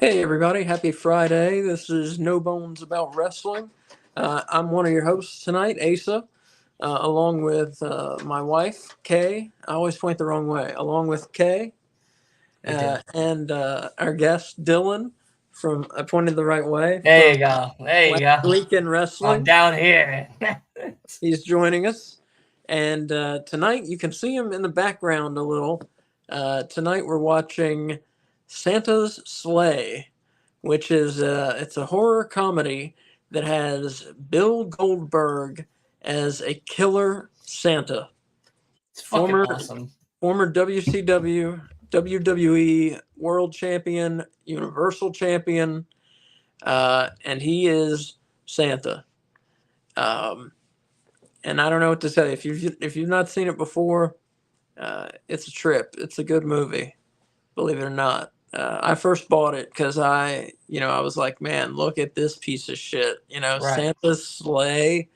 Hey everybody, happy Friday. This is No Bones About Wrestling. I'm one of your hosts tonight, Asa, along with my wife, Kay. I always point the wrong way. Along with Kay You do. and our guest, Dylan, from I pointed the right way, There from you go. There you Last go. Week in I'm Wrestling. down here. He's joining us. And tonight, you can see him in the background a little. Tonight we're watching Santa's Sleigh, which is it's a horror comedy that has Bill Goldberg as a killer Santa, It's fucking former awesome. former WCW, WWE World Champion, Universal Champion, and he is Santa. Um, and I don't know what to say. If you've not seen it before, it's a trip. It's a good movie, believe it or not. I first bought it because I was like, man, look at this piece of shit. Right. Santa's sleigh.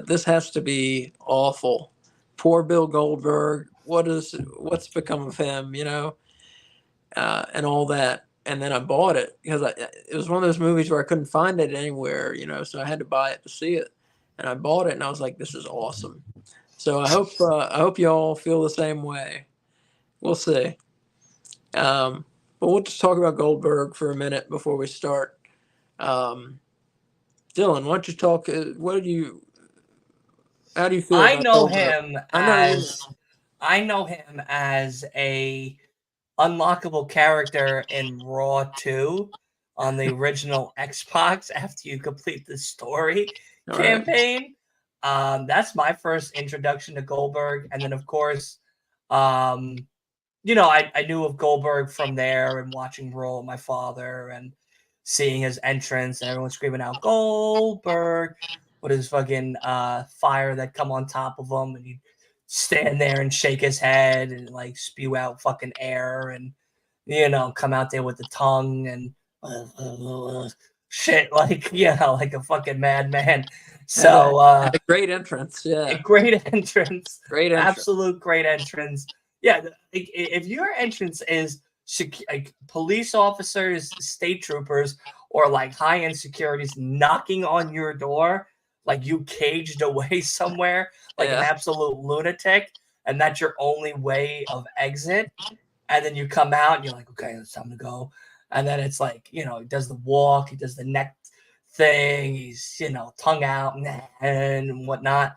This has to be awful. Poor Bill Goldberg. What's become of him? And all that. And then I bought it because it was one of those movies where I couldn't find it anywhere. So I had to buy it to see it. And I bought it, and I was like, this is awesome. So I hope y'all feel the same way. We'll see. But we'll just talk about Goldberg for a minute before we start. Um, Dylan, why don't you talk? How do you feel I about know Goldberg? him I know you. as I know him as a unlockable character in Raw 2 on the original Xbox after you complete the story All right. campaign. That's my first introduction to Goldberg. And then, of course, um, I knew of Goldberg from there and watching Raw with my father and seeing his entrance and everyone screaming out Goldberg with his fucking fire that come on top of him, and he'd stand there and shake his head and like spew out fucking air and come out there with the tongue and shit like like a fucking madman. Had a So had a great entrance. a Yeah, great entrance, great entrance. absolute great entrance. Yeah, if your entrance is like police officers, state troopers, or like high end securities knocking on your door, like you caged away somewhere, like an Yeah, absolute lunatic, and that's your only way of exit, and then you come out and you're like, okay, it's time to go, and then it's like he does the walk, he does the neck thing, he's tongue out and whatnot.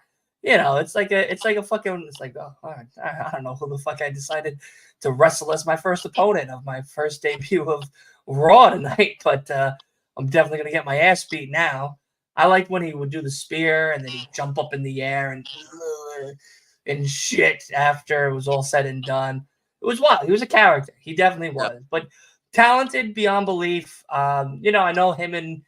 It's like a fucking, it's like, oh, all right, I don't know who the fuck I decided to wrestle as my first opponent of my first debut of Raw tonight, but I'm definitely gonna get my ass beat now. I liked when he would do the spear and then he'd jump up in the air and shit after it was all said and done. It was wild. He was a character. He definitely yep. was, but talented beyond belief. I know him and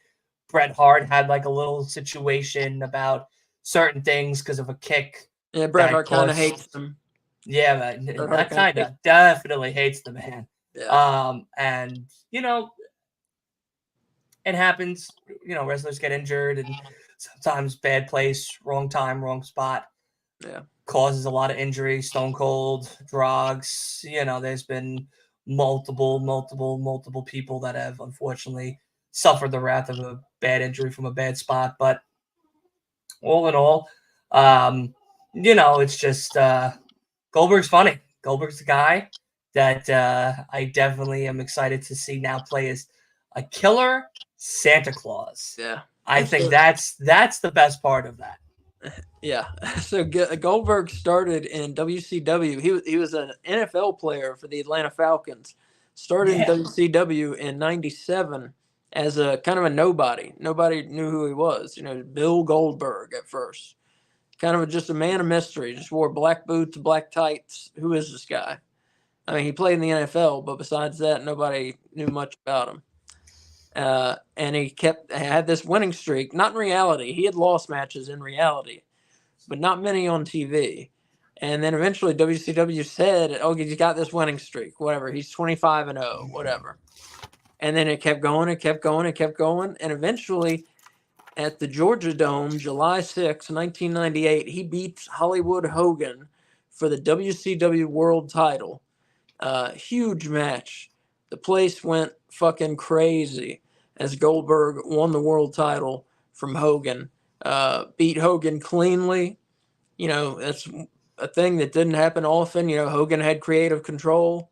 Bret Hart had like a little situation about certain things because of a kick Yeah, Bret that Hart kind of caused. hates him. Yeah, man, Bret Hart that kind of kind of hates. definitely hates the man. Yeah, And it happens. Wrestlers get injured, and sometimes bad place, wrong time, wrong spot yeah. causes a lot of injury. Stone Cold, drugs. There's been multiple people that have unfortunately suffered the wrath of a bad injury from a bad spot. But all in all, it's just Goldberg's funny. Goldberg's the guy that I definitely am excited to see now play as a killer Santa Claus. Yeah. I think that's the best part of that. Yeah. So Goldberg started in WCW. He was an NFL player for the Atlanta Falcons. Started in Yeah, WCW in '97 as a kind of a nobody. Nobody knew who he was. Bill Goldberg at first. Kind of just a man of mystery. Just wore black boots, black tights. Who is this guy? I mean, he played in the NFL, but besides that, nobody knew much about him. And he had this winning streak. Not in reality. He had lost matches in reality, but not many on TV. And then eventually WCW said, "Oh, he's got this winning streak. Whatever. He's 25-0. Whatever." And then it kept going. It kept going. It kept going. And eventually, at the Georgia Dome, July 6, 1998, he beats Hollywood Hogan for the WCW World Title. Huge match. the place went fucking crazy as Goldberg won the world title from Hogan. Beat Hogan cleanly. You know, that's a thing that didn't happen often. You know, Hogan had creative control.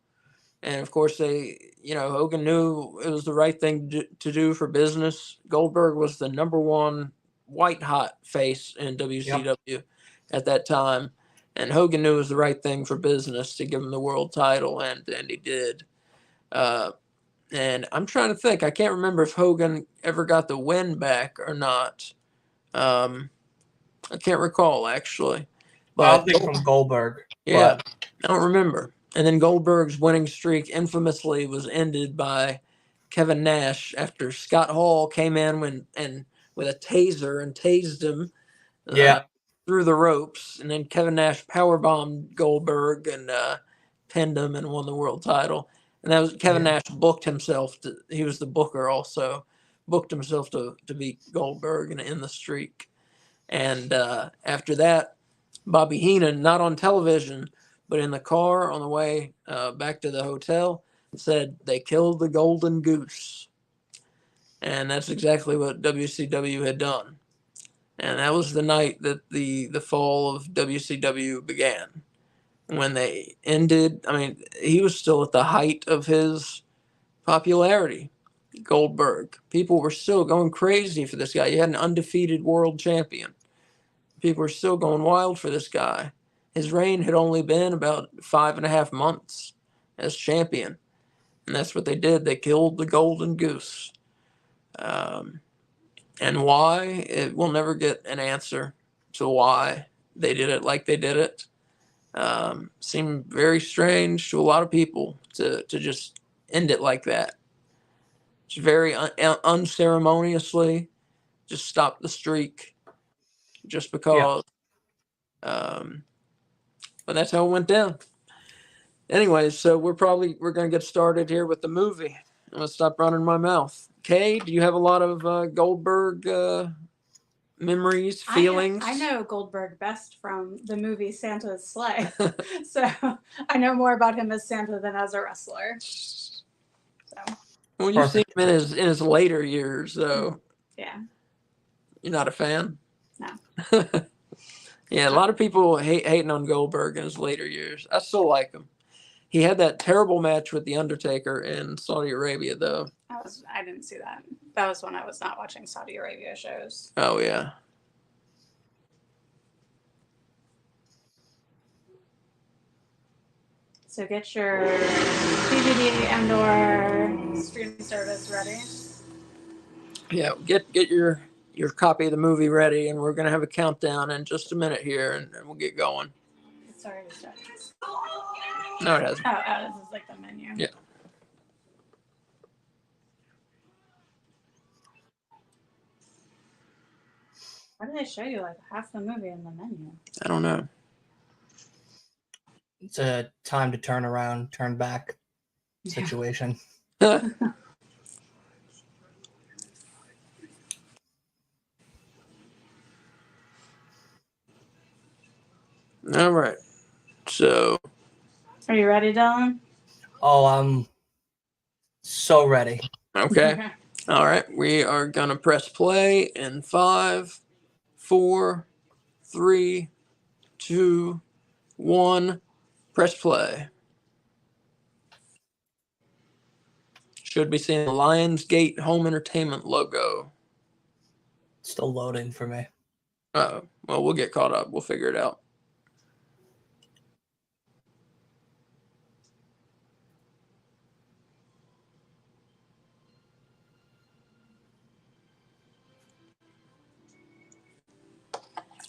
And of course, Hogan knew it was the right thing to do for business. Goldberg was the number one white hot face in WCW Yep. at that time. And Hogan knew it was the right thing for business to give him the world title, and he did. And I'm trying to think. I can't remember if Hogan ever got the win back or not. I can't recall, actually. I But don't think from Goldberg. yeah, But I don't remember. And then Goldberg's winning streak infamously was ended by Kevin Nash after Scott Hall came in and with a taser and tased him yeah, through the ropes. And then Kevin Nash powerbombed Goldberg and pinned him and won the world title. And that was Kevin yeah, Nash booked himself. He was the booker also. Booked himself to beat Goldberg and end the streak. And after that, Bobby Heenan, not on television, but in the car on the way back to the hotel, said they killed the golden goose. And that's exactly what WCW had done. And that was the night that the fall of WCW began. When they ended, I mean, he was still at the height of his popularity, Goldberg. People were still going crazy for this guy. You had an undefeated world champion. People were still going wild for this guy. His reign had only been about 5.5 months as champion. And that's what they did. They killed the golden goose. Um, and why? We'll never get an answer to why they did it like they did it. Seemed very strange to a lot of people to just end it like that. It's very unceremoniously, just stop the streak just yeah. because. Um, but that's how it went down. Anyways, so we're gonna get started here with the movie. I'm gonna stop running my mouth. Kay, do you have a lot of Goldberg memories, feelings? I know Goldberg best from the movie Santa's Sleigh, so I know more about him as Santa than as a wrestler. So. Well, you've seen him in his later years, so yeah, you're not a fan. No. Yeah, a lot of people hating on Goldberg in his later years. I still like him. He had that terrible match with The Undertaker in Saudi Arabia, though. I didn't see that. That was when I was not watching Saudi Arabia shows. Oh, yeah. So get your DVD and/or streaming service ready. Yeah, get your copy of the movie ready, and we're gonna have a countdown in just a minute here, and we'll get going. It's already started. No, it hasn't. Oh, this is like the menu. Yeah. Why do they show you like half the movie in the menu? I don't know. It's a time to turn around, turn back situation. All right. So. Are you ready, Dylan? Oh, I'm so ready. Okay. All right. We are gonna press play in 5, 4, 3, 2, 1. Press play. Should be seeing the Lionsgate Home Entertainment logo. Still loading for me. Well, we'll get caught up. We'll figure it out.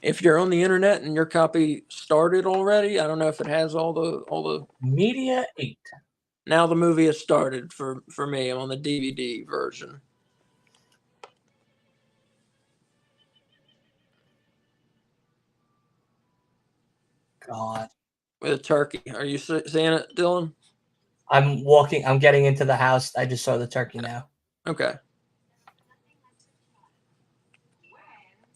If you're on the internet and your copy started already, I don't know if it has all the Media 8. Now the movie has started for me. I'm on the DVD version. God. With a turkey. Are you seeing it, Dylan? I'm getting into the house. I just saw the turkey now. Okay.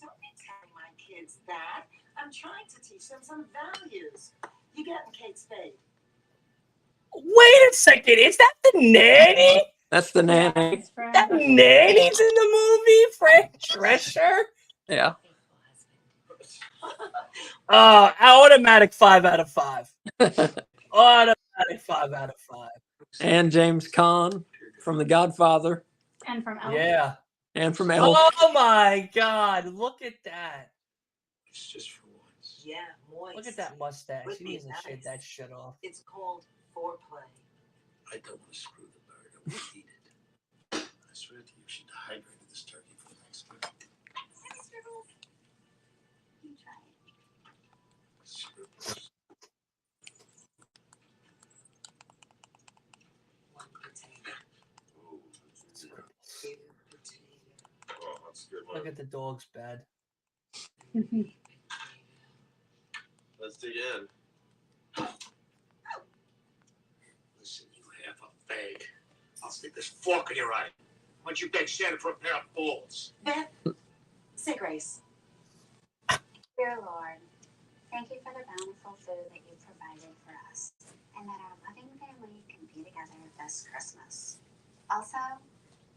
Don't be telling my kids that. I'm trying to teach them some values. You getting Kate Spade? Wait a second. Is that the nanny? That's the Yeah, nanny. it's Fran. That nanny's in the movie? Fran Drescher? Yeah. Oh, automatic 5 out of 5. Automatic 5 out of 5. And James Caan from The Godfather And from Elf. Yeah. and from Elf. Oh my God. Look at that. It's just for once. Yeah, moist. Look at that mustache. Would He be needs to shave nice. that shit off. It's called foreplay. I don't want to screw the bird. I want to eat it. I swear to you, she dehydrated this turkey for Thanksgiving. You try it. Screw. One potato. Oh, It's gross. Two potato. oh, that's good. Look at the dog's bed. Let's dig in. Listen, you half a bag. I'll stick this fork in your eye. Why don't you beg Santa for a pair of balls? Beth, say grace. Dear Lord, thank you for the bountiful food that you provided for us, and that our loving family can be together this Christmas. Also,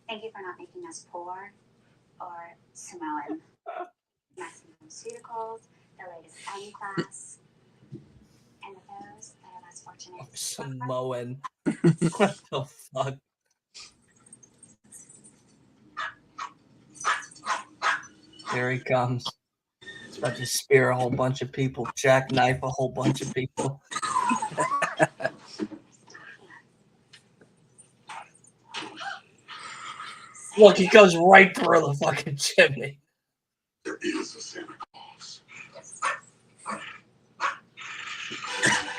thank you for not making us poor or Samoan. Maximum pharmaceuticals, the latest M class, and those that are less fortunate. Samoan. What the fuck? Here he comes. He's about to spear a whole bunch of people, jackknife a whole bunch of people. Look, he goes right through the fucking chimney. There is a Santa Claus.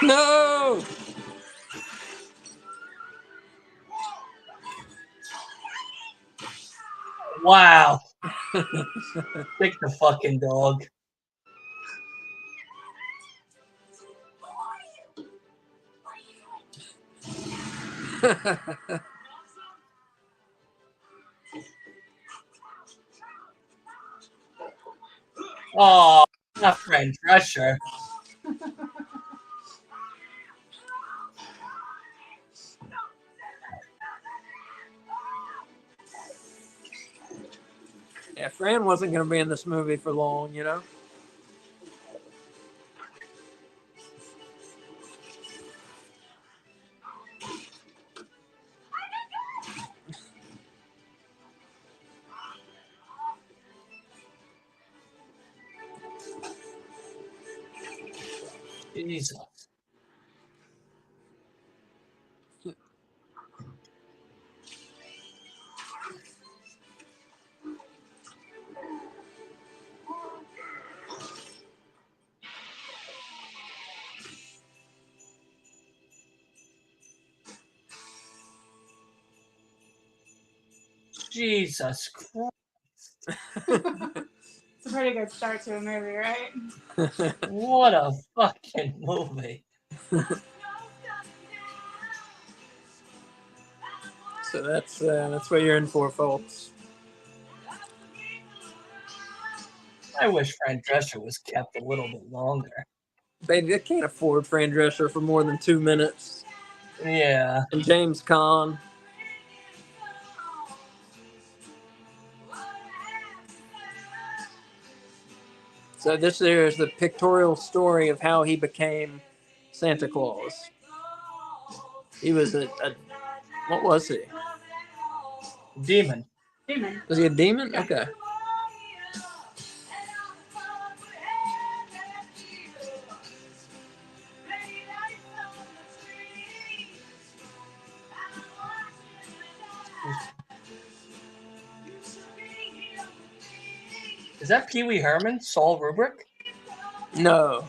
No! Wow. Pick the fucking dog. Oh, not Fran Drescher. Yeah, Fran wasn't going to be in this movie for long, you know? Jesus. Jesus Christ. It's a pretty good start to a movie, right? What a fucking movie. So that's what you're in for, folks. I wish Fran Drescher was kept a little bit longer. They can't afford Fran Drescher for more than 2 minutes. Yeah. And James Caan. So this here is the pictorial story of how he became Santa Claus. He was a what was he? Demon. Demon. Was he a demon? Okay. Is that Pee Wee Herman? Saul Rubric? No.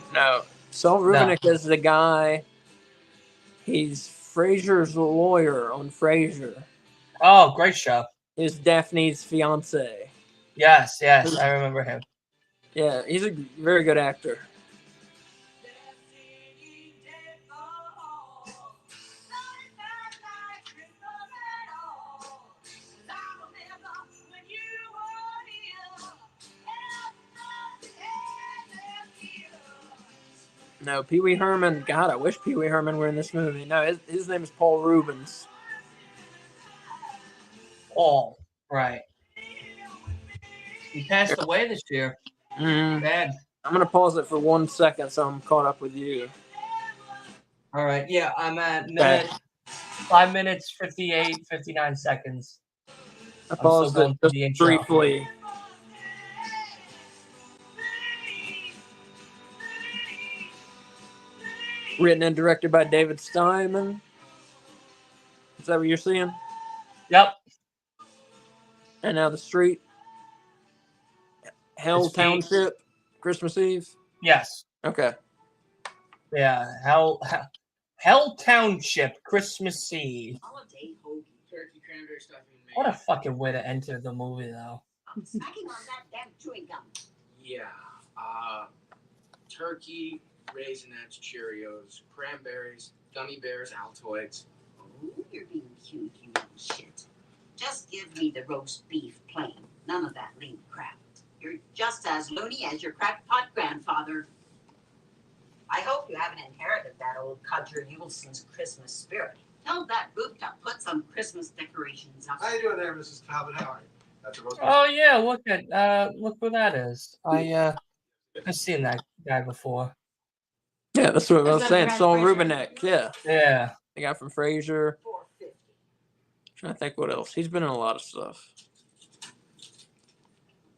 Saul Rubinek is the guy. He's Frasier's lawyer on Frasier. Oh, great show. He's Daphne's fiance. Yes, I remember him. Yeah, he's a very good actor. No, Pee Wee Herman. God, I wish Pee Wee Herman were in this movie. No, his name is Paul Rubens. All right. He passed away this year. Bad. I'm gonna pause it for 1 second so I'm caught up with you. All right. Yeah, I'm at Okay. 5 minutes, 58, 59 seconds. I I'm still paused going it through just the intro. briefly. Written and directed by David Steinman. Is that what you're seeing? Yep. And now the street. Hell It's being- Township. Christmas Eve. Yes. Okay. Yeah. Hell Township, Christmas Eve. Holiday hoagie. Turkey, cranberry stuffing, What a fucking way to enter the movie, though. I'm snacking on that damn chewing gum. Yeah. Turkey, Raisinets, Cheerios, cranberries, gummy bears, Altoids. Oh, you're being cute, you little shit. Just give me the roast beef plain. None of that lean crap. You're just as loony as your crackpot grandfather. I hope you haven't inherited that old codger Yuleson's Christmas spirit. Tell that roof to put some Christmas decorations up. How you doing there, Mrs. Talbot? How are you? That's a roast beef. Oh yeah, look where that is. I've seen that guy before. Yeah, that's what I was Is that saying. the guy Saul from Frasier? Rubinek. Yeah. Yeah. The guy from Frasier. $4.50. Trying to think what else. He's been in a lot of stuff.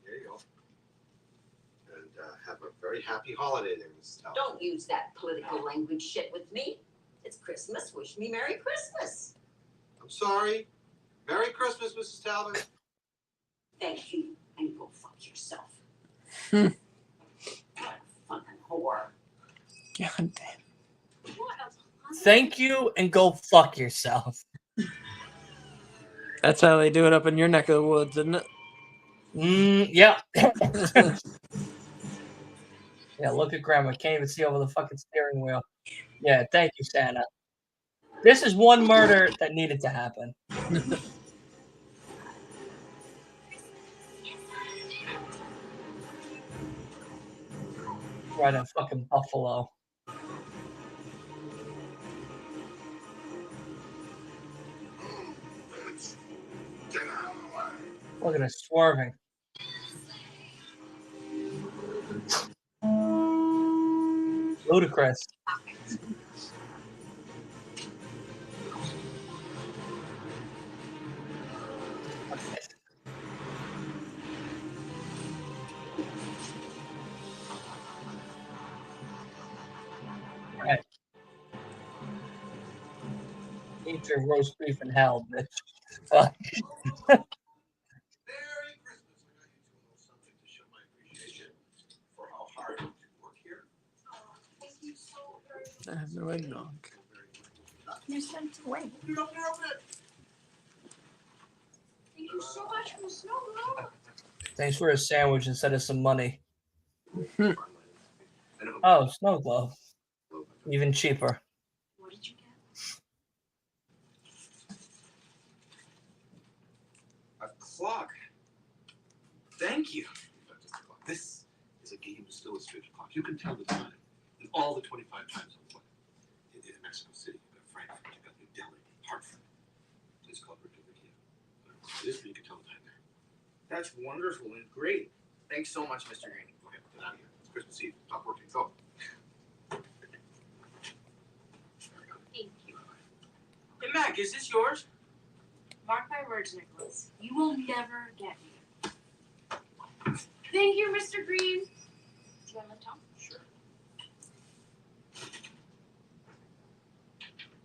There you go. And have a very happy holiday there, Mrs. Talbot. Don't use that political language shit with me. It's Christmas. Wish me Merry Christmas. I'm sorry. Merry Christmas, Mrs. Talbot. Thank you, and go fuck yourself. Hmm. What a fucking whore. God damn. What a Thank you, and go fuck yourself. That's how they do it up in your neck of the woods, isn't it? Yeah. Yeah, look at Grandma. Can't even see over the fucking steering wheel. Yeah, thank you, Santa. This is one murder that needed to happen. Right in fucking Buffalo. Look at us swerving. Ludicrous. Right. Eat your roast beef in hell, bitch. Fuck. Merry Christmas. I got you two a little something to show my appreciation for how hard you work here. Thank you so very much. I have no eggnog. You sent away. Dude, open it. Thank you so much for the snow globe. Thanks for a sandwich instead of some money. Oh, snow globe. Even cheaper. What did you get? A clock. Thank you. This is a game still a straight clock. You can tell the time in all the 25 times I've played. You did Mexico City, you got Frankfurt, you got New Delhi, Hartford. Please call Ricky. This you can tell the time there. That's wonderful and great. Thanks so much, Mr. Green. Okay, get out of here. It's Christmas Eve. Stop working. Go. Thank you. Hey, Mac, is this yours? Mark my words, Nicholas. You will never get me. Thank you, Mr. Green. Do you want to talk? Sure.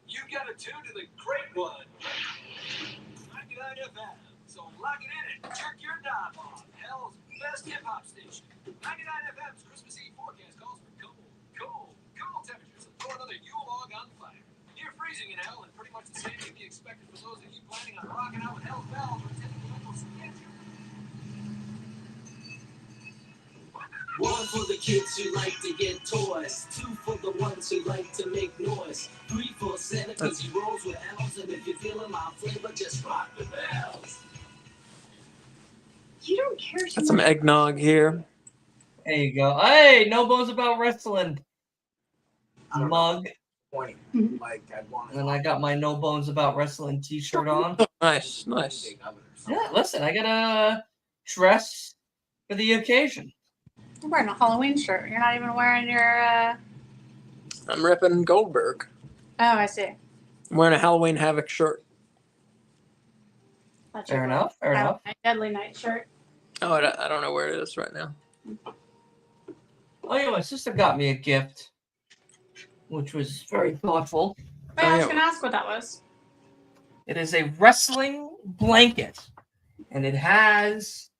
You got it tuned to the great one. 99 FM. So lock it in and jerk your dive on. Hell's best hip hop station. 99 FM's Christmas Eve forecast calls for cold temperatures and throw another Yule log on the fire. Near freezing in hell and pretty much the same can be expected for those of you planning on rocking out with Hell's bells or attending the local sketch. One for the kids who like to get toys. Two for the ones who like to make noise. Three for Santa cause he rolls with elves. And if you're feeling my flavor, just rock the bells. You don't care too Got some much. eggnog here. There you go. Hey, no bones about wrestling. mug. Like I'd want And then I got my No Bones About Wrestling t-shirt on. Nice, nice. Yeah, listen, I got a dress for the occasion. You're wearing a Halloween shirt. You're not even wearing your. I'm repping Goldberg. Oh, I see. I'm wearing a Halloween Havoc shirt. That's Fair enough, fair enough. Deadly Night shirt. Oh, I don't know where it is right now. Oh yeah, my sister got me a gift, which was very thoughtful. Wait, I was going to ask what that was. It is a wrestling blanket, and it has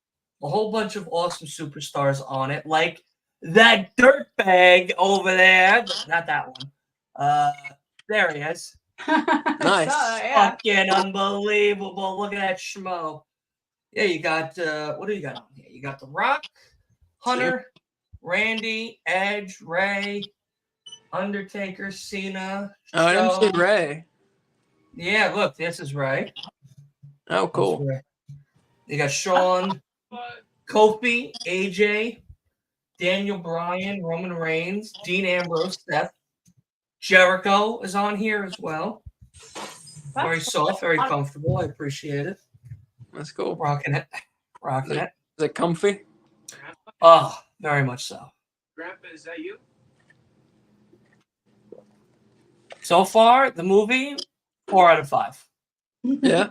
a whole bunch of awesome superstars on it, like that dirtbag over there. Not that one. There he is. Nice. Yeah. Fucking unbelievable. Look at that schmo. Yeah, you got, what do you got on here? You got The Rock, Hunter, Randy, Edge, Ray, Undertaker, Cena. Oh, I didn't see Shawn. Ray. Yeah, look, this is Ray. Oh, cool. Ray. You got Shawn, Kofi, AJ, Daniel Bryan, Roman Reigns, Dean Ambrose, Seth. Jericho is on here as well. Very soft, very comfortable. I appreciate it. That's cool. Rocking it. Rocking it. Is it comfy? Oh, very much so. Grandpa, is that you? So far, the movie, 4 out of 5. Yeah.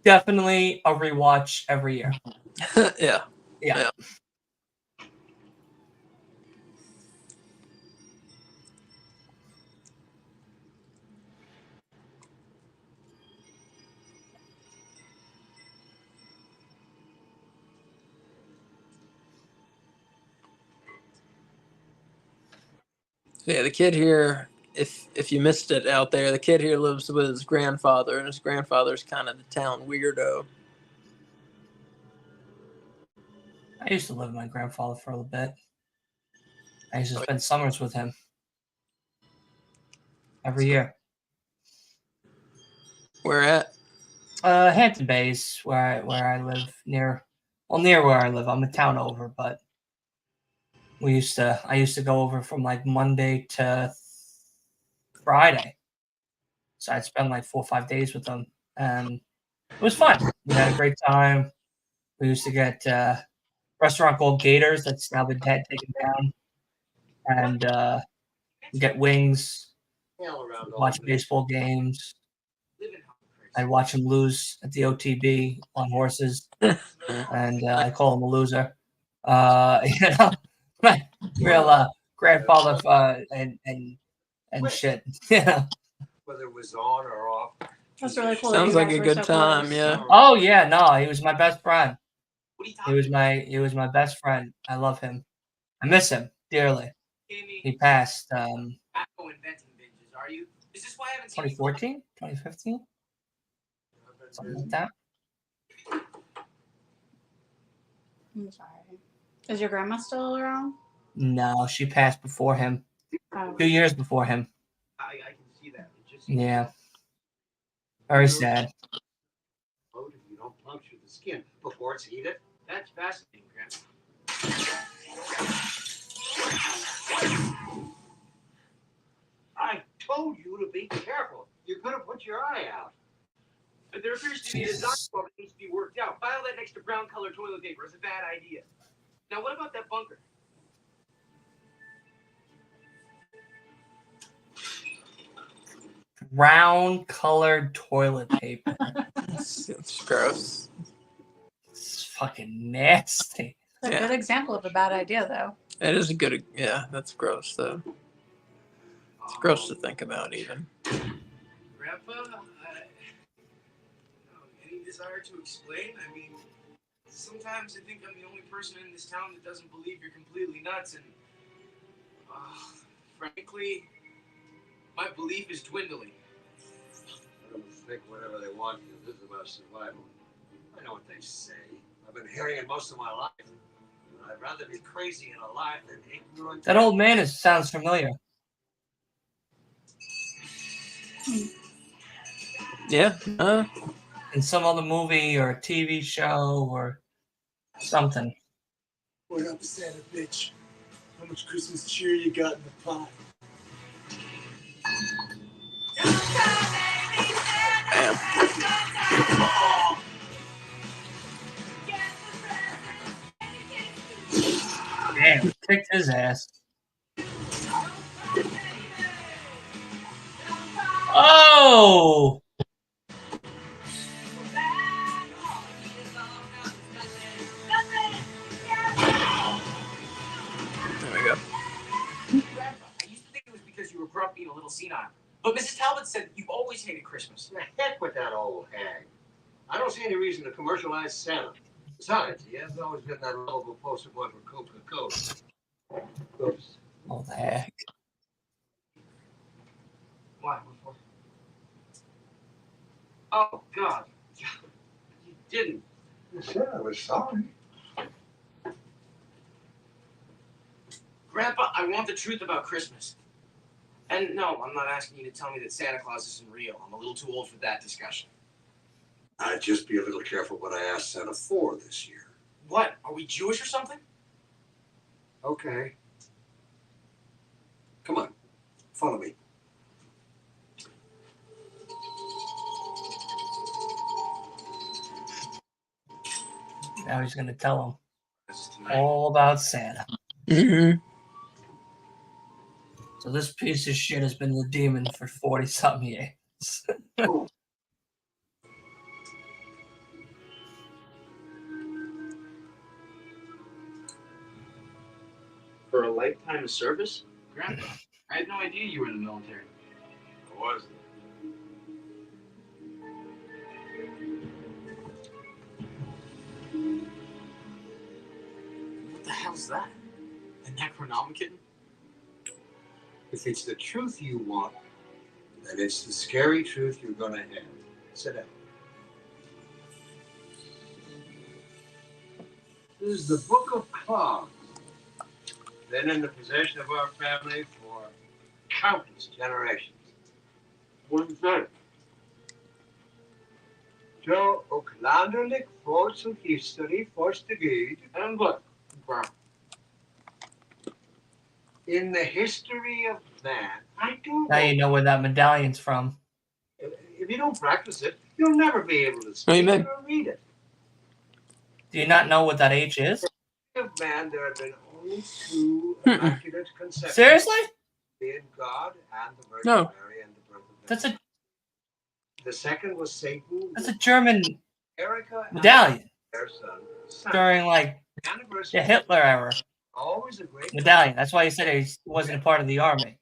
Definitely a rewatch every year. Yeah. Yeah. Yeah, the kid here, if you missed it out there, the kid here lives with his grandfather, and his grandfather's kind of the town weirdo. I used to live with my grandfather for a little bit. I used to spend summers with him every year. Where at? Hampton Bays, where I live near where I live. I'm a town over, but I used to go over from like Monday to Friday. So I'd spend like 4 or 5 days with them, and it was fun. We had a great time. We used to get a restaurant called Gators that's now been taken down, and get wings, watch baseball games. I'd watch him lose at the OTB on horses, and I call him a loser. You know, real grandfather and shit. Yeah. Whether it was on or off. That's really cool. Sounds like a good time. Yeah. Oh yeah, no, he was my best friend. He was my best friend. I love him. I miss him dearly. He passed 2014, 2015, something like that. I'm sorry. Is your grandma still around? No, she passed before him. Oh. 2 years before him. I can see that. Yeah. Very sad. If you don't puncture the skin before it's heated. That's fascinating, Grandpa. I told you to be careful. You're gonna put your eye out. There appears to be a design flaw that needs to be worked out. File that next to brown colored toilet paper. It's a bad idea. Now, what about that bunker? Brown colored toilet paper. It's gross. It's fucking nasty. It's a good example of a bad idea, though. It is a good. Yeah, that's gross though. It's gross to think about even. Grandpa, any desire to explain? I mean, sometimes I think I'm the only person in this town that doesn't believe you're completely nuts, and frankly, my belief is dwindling. Let them think whatever they want, because this is about survival. I know what they say. I've been hearing it most of my life. I'd rather be crazy and alive than ignorant. That old man sounds familiar. Yeah. In some other movie or TV show or something. What up, Santa bitch? How much Christmas cheer you got in the pot? Damn, kicked his ass. Oh! There we go. Grandpa, I used to think it was because you were grumpy and a little senile. But Mrs. Talbot said you've always hated Christmas. The heck with that old hag. I don't see any reason to commercialize Santa. Besides, he hasn't always been that lovable poster boy for Coca-Cola. Oops. Oh, the heck. Why? What for? Oh, God. You didn't. I said I was sorry. Grandpa, I want the truth about Christmas. And no, I'm not asking you to tell me that Santa Claus isn't real. I'm a little too old for that discussion. I'd just be a little careful what I ask Santa for this year. What? Are we Jewish or something? Okay. Come on. Follow me. Now he's going to tell This is him tonight. all about Santa. Mm-hmm. So this piece of shit has been the demon for 40-something years. For a lifetime of service? Grandpa, I had no idea you were in the military. I was. What the hell's that? The Necronomicon? If it's the truth you want, then it's the scary truth you're gonna have. Sit down. This is the Book of Clogs. Been in the possession of our family for countless generations. What's that? Zo ook landelijk volkselijke historie voortgegaan. And what? Grandpa. In the history of man, I don't Now know. you know where that medallion's from. If you don't practice it, you'll never be able to What do speak you mean? it or read it. Do you not know what that H is? Of man, there have been only two immaculate conceptions. Seriously? Being God and the Virgin No. Mary and the birth of That's a The second was Satan. that's a German Erica and medallion their son. during like Anniversary. the Hitler era. Always a great Medallion. That's why he said he wasn't a part of the army.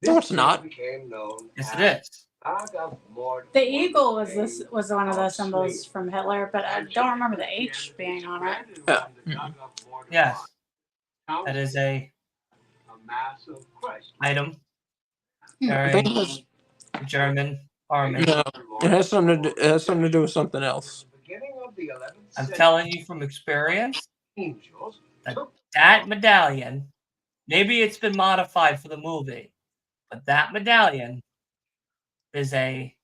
No, it's not. Became known Yes, as it is. Flag of Mord. The eagle was one of the symbols from Hitler, but I don't remember the H being on it. Yeah. Yes, that is a mass of Christ. item I think during it's, the German army. no, it has something to do. It has something to do with something else. Beginning of the 11th I'm century, telling you from experience, angels that took that medallion, maybe it's been modified for the movie, but that medallion is a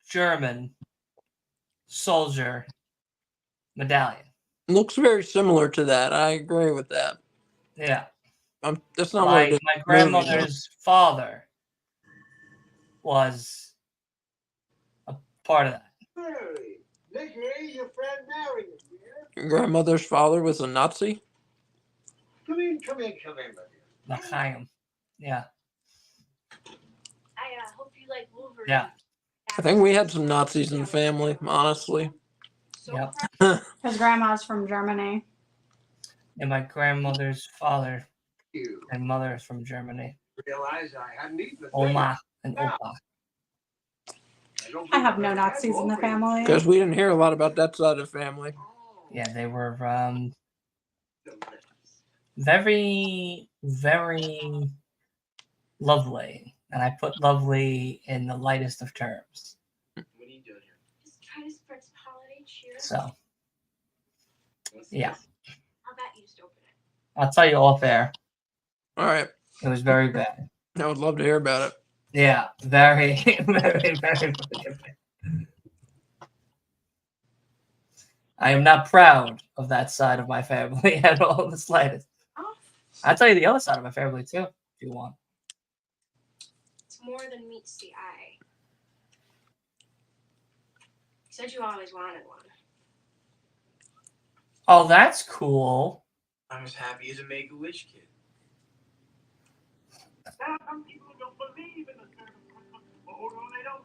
German soldier medallion. Looks very similar to that. I agree with that. Yeah. That's not what it is. My grandmother's father was a part of that. Mary. Nicky, your friend Mary is here. Your grandmother's father was a Nazi. Come in, my dear. L'chaim. Yeah. I hope you like Wolverine. Yeah. I think we had some Nazis in the family, honestly. So Yep. proud. His grandma's from Germany. And my grandmother's father You and mother is from Germany. realize I hadn't eaten the Oma and Opa. I have no Nazis in the family. Because we didn't hear a lot about that side of the family. Yeah, they were very, very lovely. And I put lovely in the lightest of terms. What are you doing here? Just try to spread some holiday cheer. So, yeah. How about you just open it? I'll tell you off air. All right. It was very bad. I would love to hear about it. Yeah, very, very, very bad. I am not proud of that side of my family at all in the slightest. Oh, I'll tell you the other side of my family too, if you want. It's more than meets the eye. You said you always wanted one. Oh, that's cool. I'm as happy as a Make-A-Wish kid. Some people don't believe in the spirit of Christmas. Oh, no, they don't.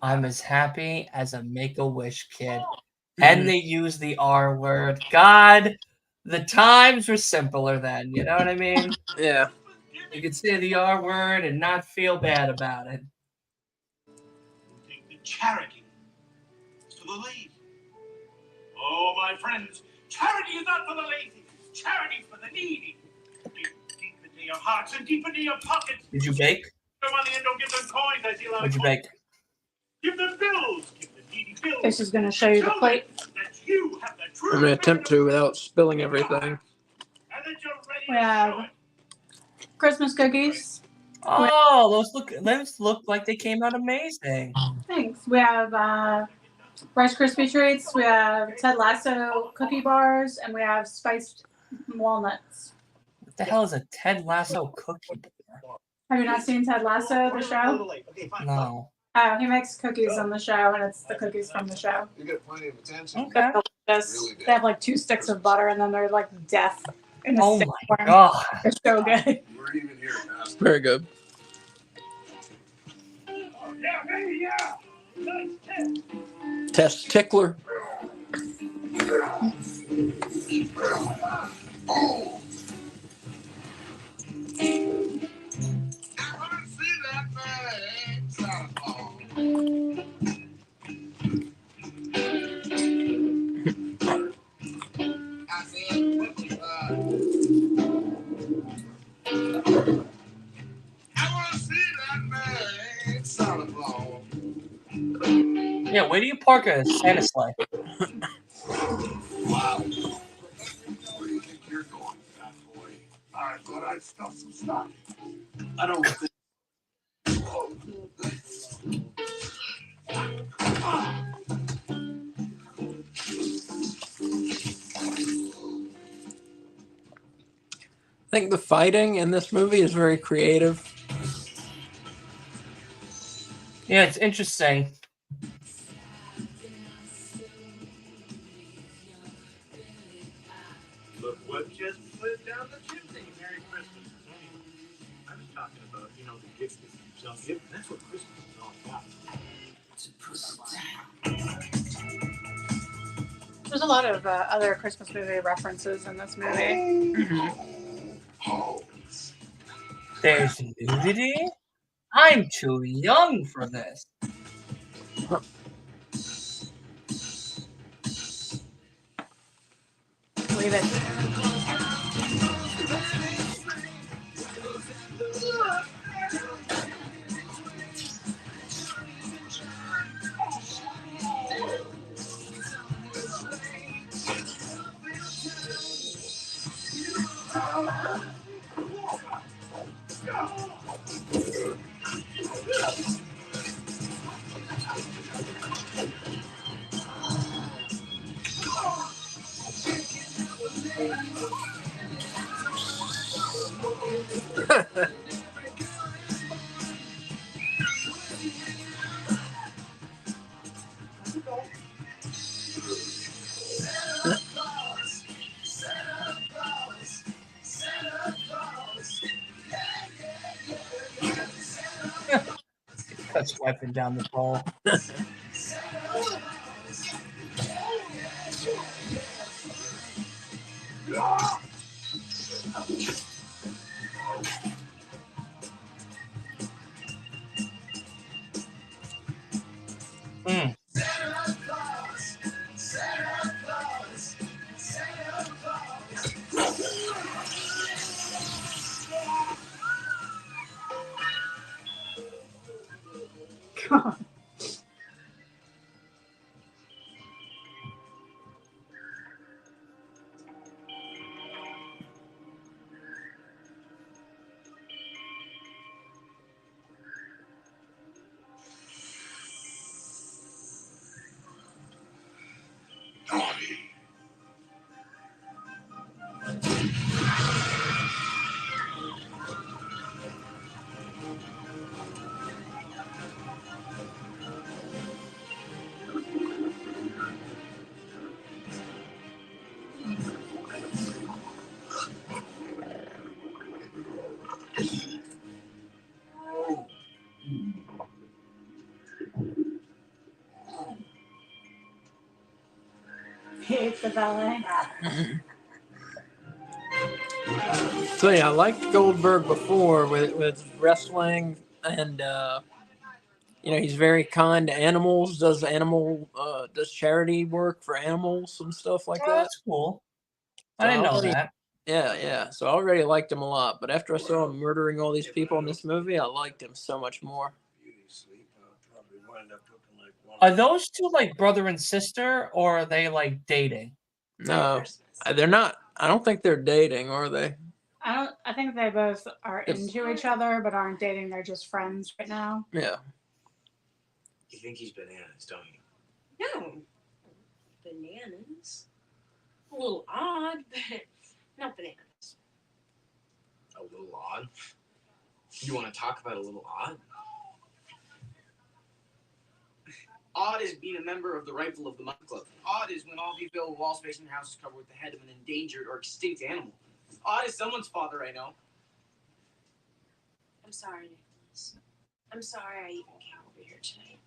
I'm as happy as a Make-A-Wish kid. And they use the R word. God, the times were simpler then. You know what I mean? Yeah. You could say the R word and not feel bad about it. Take the charity to the lazy. Oh, my friends, charity is not for the lazy. Charity is for the needy. Dig deep into your hearts and deep into your pockets. Did you bake? Give them money and don't give them coins. I see a lot What'd of you coins. bake? Give them bills. Give the needy bills. This is going to show you the Show plate. them that you have the true I'm gonna attempt to spirit of without spilling in your everything. heart, and that you're ready We to show have it. Christmas cookies. Oh, those look like they came out amazing. Thanks. We have Rice Krispie treats. We have Ted Lasso cookie bars, and we have spiced walnuts. What the hell is a Ted Lasso cookie bar? Have you not seen Ted Lasso, the show? No. Oh, he makes cookies on the show, and it's the cookies from the show. You get plenty of attention. Okay. Delicious. They have like 2 sticks of butter, and then they're like death in a Oh stick my form. god. They're so good. You weren't even here, past. Very good. Yeah, baby, yeah. Nice test. Test tickler. I wanna see that man telephone. I said, I wanna see that man telephone. Yeah, where do you park a Santa sleigh? Wow. Where do you think you're going, fat boy? I thought I'd stuff some stockings. I don't think. I think the fighting in this movie is very creative. Yeah, it's interesting. Look what just slid down the chimney. Merry Christmas. I was talking about, the gifts that keeps on giving. That's what Christmas is all about. There's a lot of other Christmas movie references in this movie. There's nudity? I'm too young for this. Leave it. Cut swiping down the pole. Mm. God. Naughty. hates the ballet. So yeah, I liked Goldberg before with wrestling, and he's very kind to animals. Does charity work for animals and stuff like Oh, that. that's cool. I So didn't know already, that. yeah. So I already liked him a lot, but after I saw him murdering all these people in this movie, I liked him so much more. Are those two like brother and sister, or are they like dating? No, they're not. I don't think they're dating, are they? I think they both are Yes. into each other, but aren't dating. They're just friends right now. Yeah. You think he's bananas, don't you? No. Bananas. A little odd, but not bananas. A little odd. You want to talk about a little odd? Odd is being a member of the Rifle of the Month Club. Odd is when all of you build wall space in your house is covered with the head of an endangered or extinct animal. Odd is someone's father I know. I'm sorry, Nicholas. I'm sorry I even came over here tonight.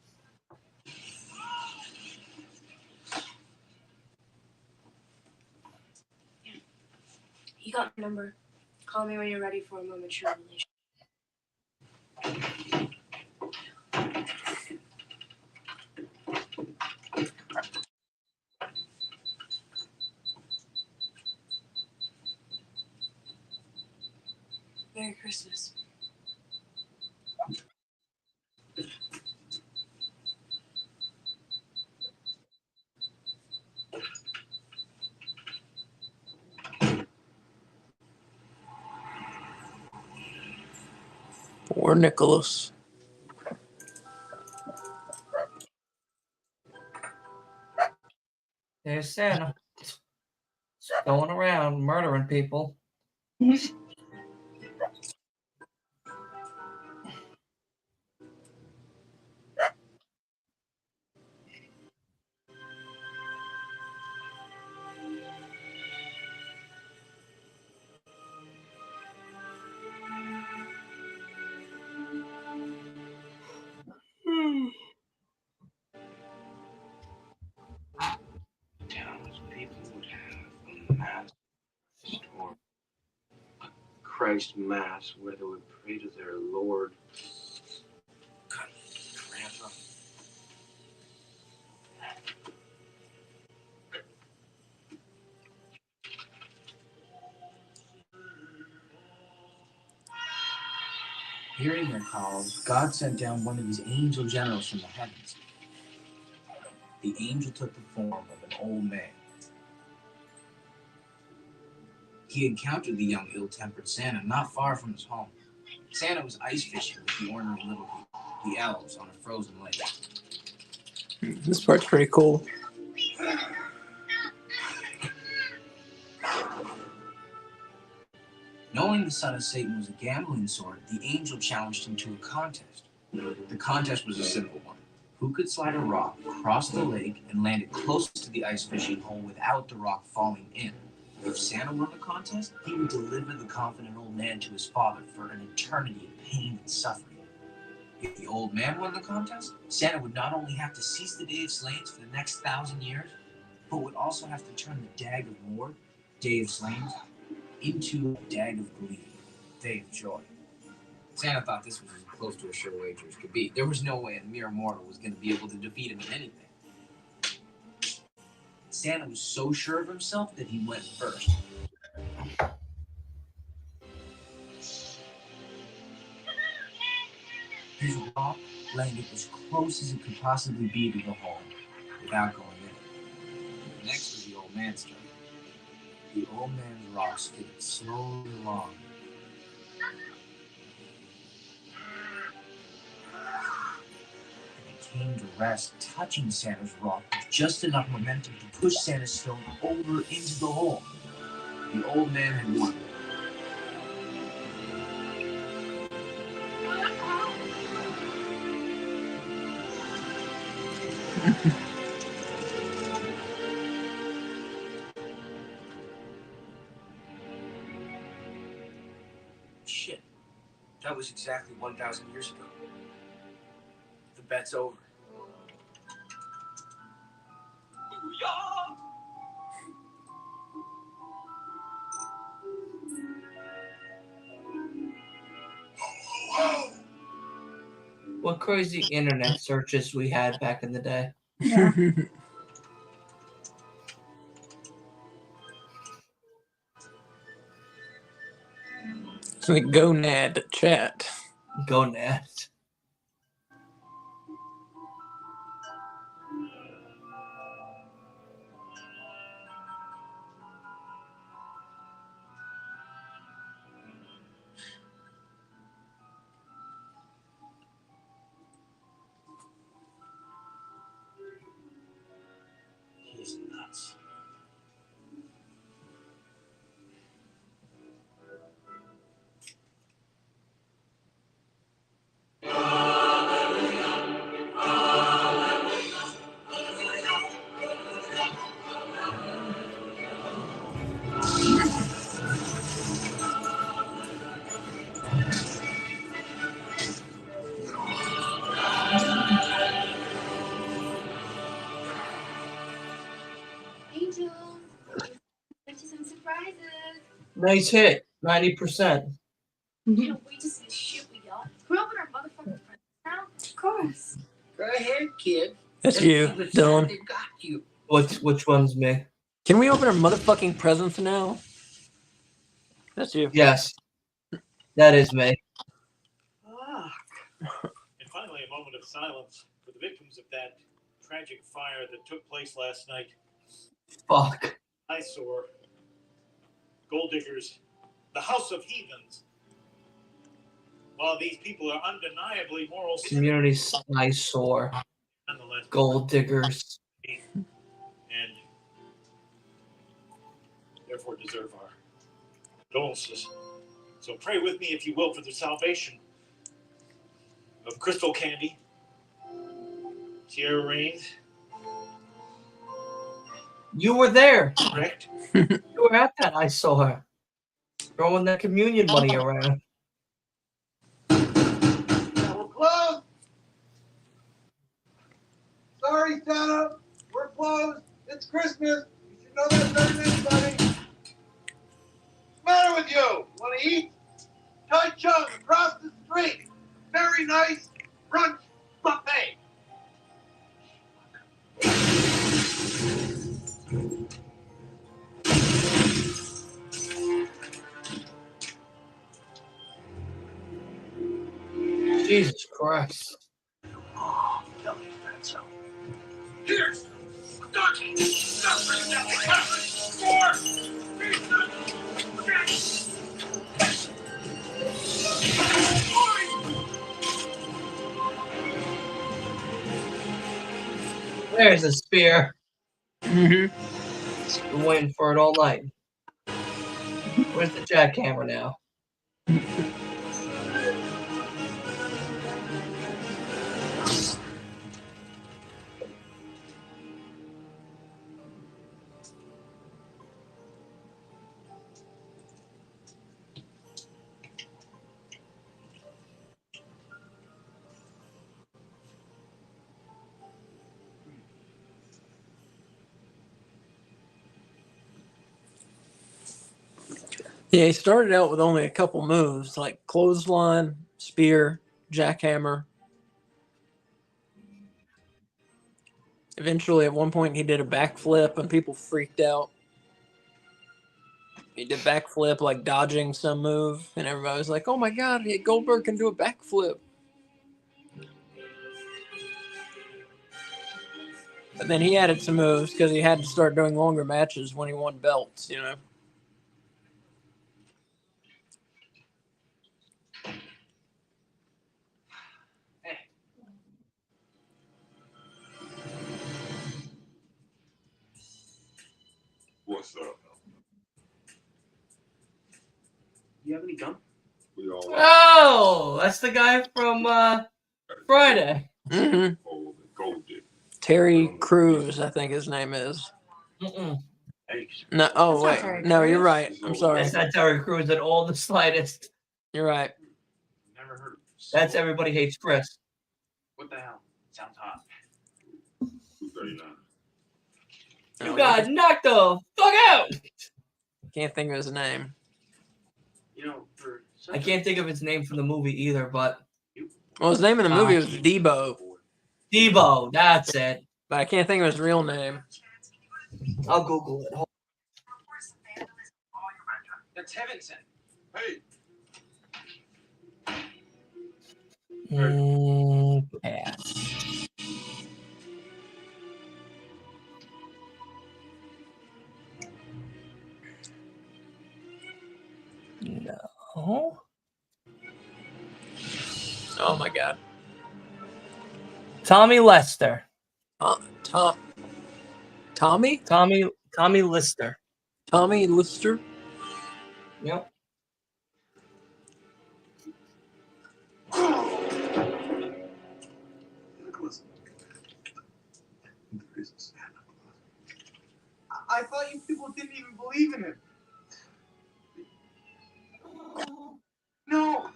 Yeah. You got my number. Call me when you're ready for a more mature relationship. Merry Christmas. Poor Nicholas. There's Santa. Just going around murdering people. Towns people would have a mass storm. A Christ Mass where they would pray to their Lord. God, Grandpa. Hearing their calls, God sent down one of his angel generals from the heavens. The angel took the form of an old man. He encountered the young, ill-tempered Santa not far from his home. Santa was ice fishing with the ornery little people, the elves, on a frozen lake. This part's pretty cool. Knowing the son of Satan was a gambling sort, the angel challenged him to a contest. The contest was a simple one. Who could slide a rock across the lake and land it close to the ice fishing hole without the rock falling in? If Santa won the contest, he would deliver the confident old man to his father for an eternity of pain and suffering. If the old man won the contest, Santa would not only have to cease the Day of Slayings for the next 1,000 years, but would also have to turn the Dag of Mord, Day of Slayings, into a Dag of Glee, Day of Joy. Santa thought this was as close to a sure wager as could be. There was no way a mere mortal was going to be able to defeat him in anything. Santa was so sure of himself that he went first. His rock landed as close as it could possibly be to the hole, without going in. Next was the old man's turn. The old man's rock skidded slowly along. And it came to rest, touching Santa's rock with just enough momentum to push Santa's stone over into the hole. The old man had won. Shit. That was exactly 1,000 years ago. The bet's over. Booyah! What crazy internet searches we had back in the day. Yeah. It's like gonad chat. Go Nat. He's nuts. Angel, get you some surprises. Nice hit. 90%. Can't wait to see the shit we got. Can we open our motherfucking presents now? Of course. Go ahead, kid. That's Let's you, see what Dylan. Santa got you. Which one's me? Can we open our motherfucking presents now? That's you. Yes. That is me. And finally, a moment of silence for the victims of that tragic fire that took place last night. Fuck. Eyesore, gold diggers, the house of heathens. While these people are undeniably moral sinners, Community eyesore. nonetheless, Gold diggers. and therefore deserve our condolences. So pray with me, if you will, for the salvation of Crystal Candy, Sierra Reigns, You were there. correct? You were at that eyesore. Throwing that communion money around. Now we're closed. Sorry, Santa. We're closed. It's Christmas. You should know that better than anybody. What's the matter with you? Want to eat? Tai Chung across the street. Very nice brunch buffet. Jesus Christ. Oh, tell me that so. Here's a ducky. Nothing that we haven't for pizza. There's a spear. Mm-hmm. Been waiting for it all night. Where's the jackhammer now? Yeah, he started out with only a couple moves, like clothesline, spear, jackhammer. Eventually, at one point, he did a backflip, and people freaked out. He did backflip, like dodging some move, and everybody was like, "Oh my god, Goldberg can do a backflip!" But then he added some moves because he had to start doing longer matches when he won belts, you know. What's up? You have any gum? We all Oh, that's the guy from Friday. Mm-hmm. gold digger. Terry Crews, I think his name is. Mm-mm. Thanks. No, oh That's not wait, Terry no, you're Crews. right. I'm sorry. That's not Terry Crews at all the slightest. You're right. Never heard of That's Everybody Hates Chris. What the hell? Sounds hot. 239. Oh, You got knocked the fuck out. Can't think of his name. You know, for I can't think of his name from the movie either, but Well, his name in the movie was Debo, Debo, that's it. but I can't think of his real name. I'll Google it. That's Heavenson. Hey, Pass. No. Oh my God. Tommy Lester. Tommy Lister. Tommy Lister. Yep. Nicholas. There is a Santa Claus. I thought you people didn't even believe in him. No.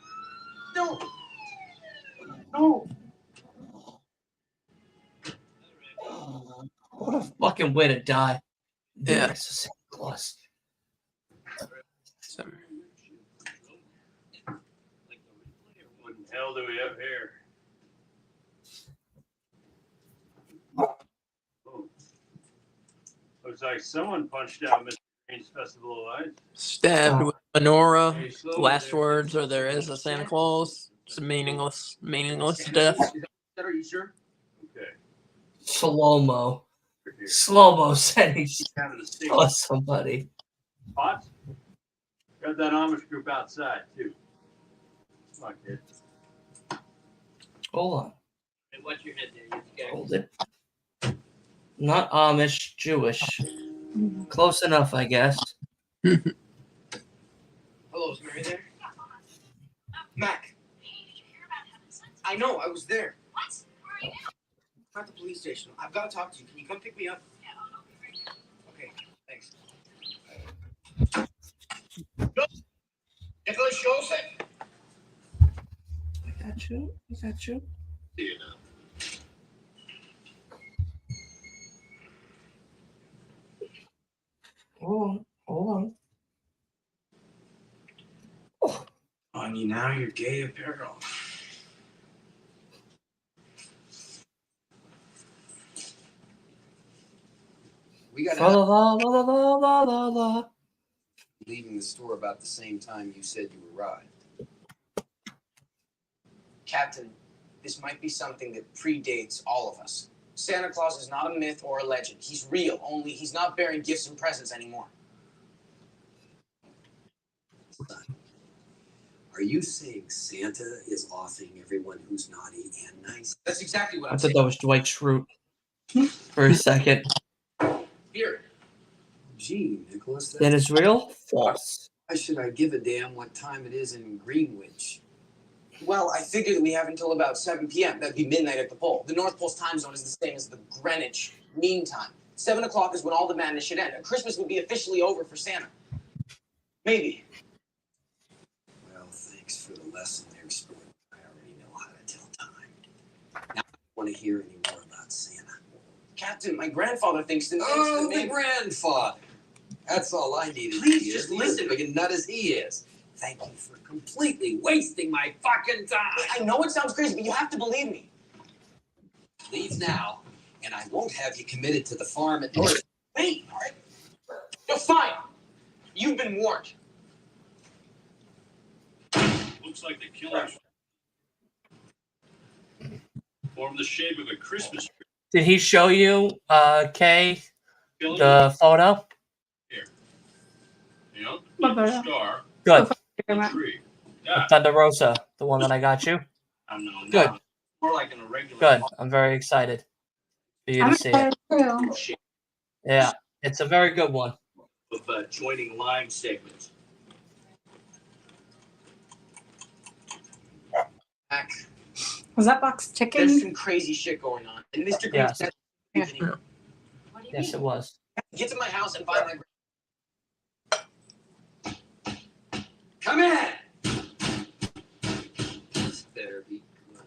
No. No. What a fucking way to die. Yeah. There is a Santa Claus. What the hell do we have here? Oh. Looks like someone punched out Mr. Green's Festival of Lights. Stabbed with menorah. Hey, slow Last there. words are there is a Santa Claus. It's a meaningless death. Are you sure? Okay. Slow-mo. We're here. Slow-mo said he Down to the state. saw somebody. Pots? Got that Amish group outside, too. Come on, kid. Hold on. Hey, watch your head there. You scared. Hold it. Not Amish, Jewish. Close enough, I guess. Hello, is Mary there? Mac. I know, I was there. What? Where are you now? I'm at the police station. I've got to talk to you. Can you come pick me up? Yeah, I'll be right now. Okay, thanks. Nicholas Joseph? I got you. See you now. Hold on. On you now, your gay apparel. We got La la la la la la la. leaving the store about the same time you said you arrived. Captain, this might be something that predates all of us. Santa Claus is not a myth or a legend. He's real, only he's not bearing gifts and presents anymore. Are you saying Santa is offing everyone who's naughty and nice? That's exactly what I I'm thought saying. that was Dwight Schrute for a second. Here. Gee, Nicholas, That is real? False. why should I give a damn what time it is in Greenwich? Well, I figured that we have until about 7 p.m. That'd be midnight at the pole. The North Pole's time zone is the same as the Greenwich Mean Time. 7 o'clock is when all the madness should end. And Christmas would be officially over for Santa. Maybe. Well, thanks for the lesson there, sport. I already know how to tell time. Now, I don't want to hear any more about Santa. Captain, my grandfather thinks that Oh, that the maybe- grandfather. That's all I needed Please, to hear. just He's listen. as big a nut as he is. Thank you for completely wasting my fucking time. I know it sounds crazy, but you have to believe me. Leave now, and I won't have you committed to the farm at North. Wait, all right? No, fine. You've been warned. Looks like the killers formed the shape of a Christmas tree. Did he show you, Kay, Killing the photo? here. You know, What the photo? star, Good. the tree. Yeah, Thunder Rosa, the one that I got you. I'm known Good. now. More like an irregular. Good. I'm very excited for you I'm to see it. excited too. shape Yeah, it's a very good one. of joining line segments. Mac, Was that box there's ticking? some crazy shit going on. And Mr. Green Yes. said, Yeah. anymore. What do you Yes, mean? it was. Get to my house and find my Come in! This better be good.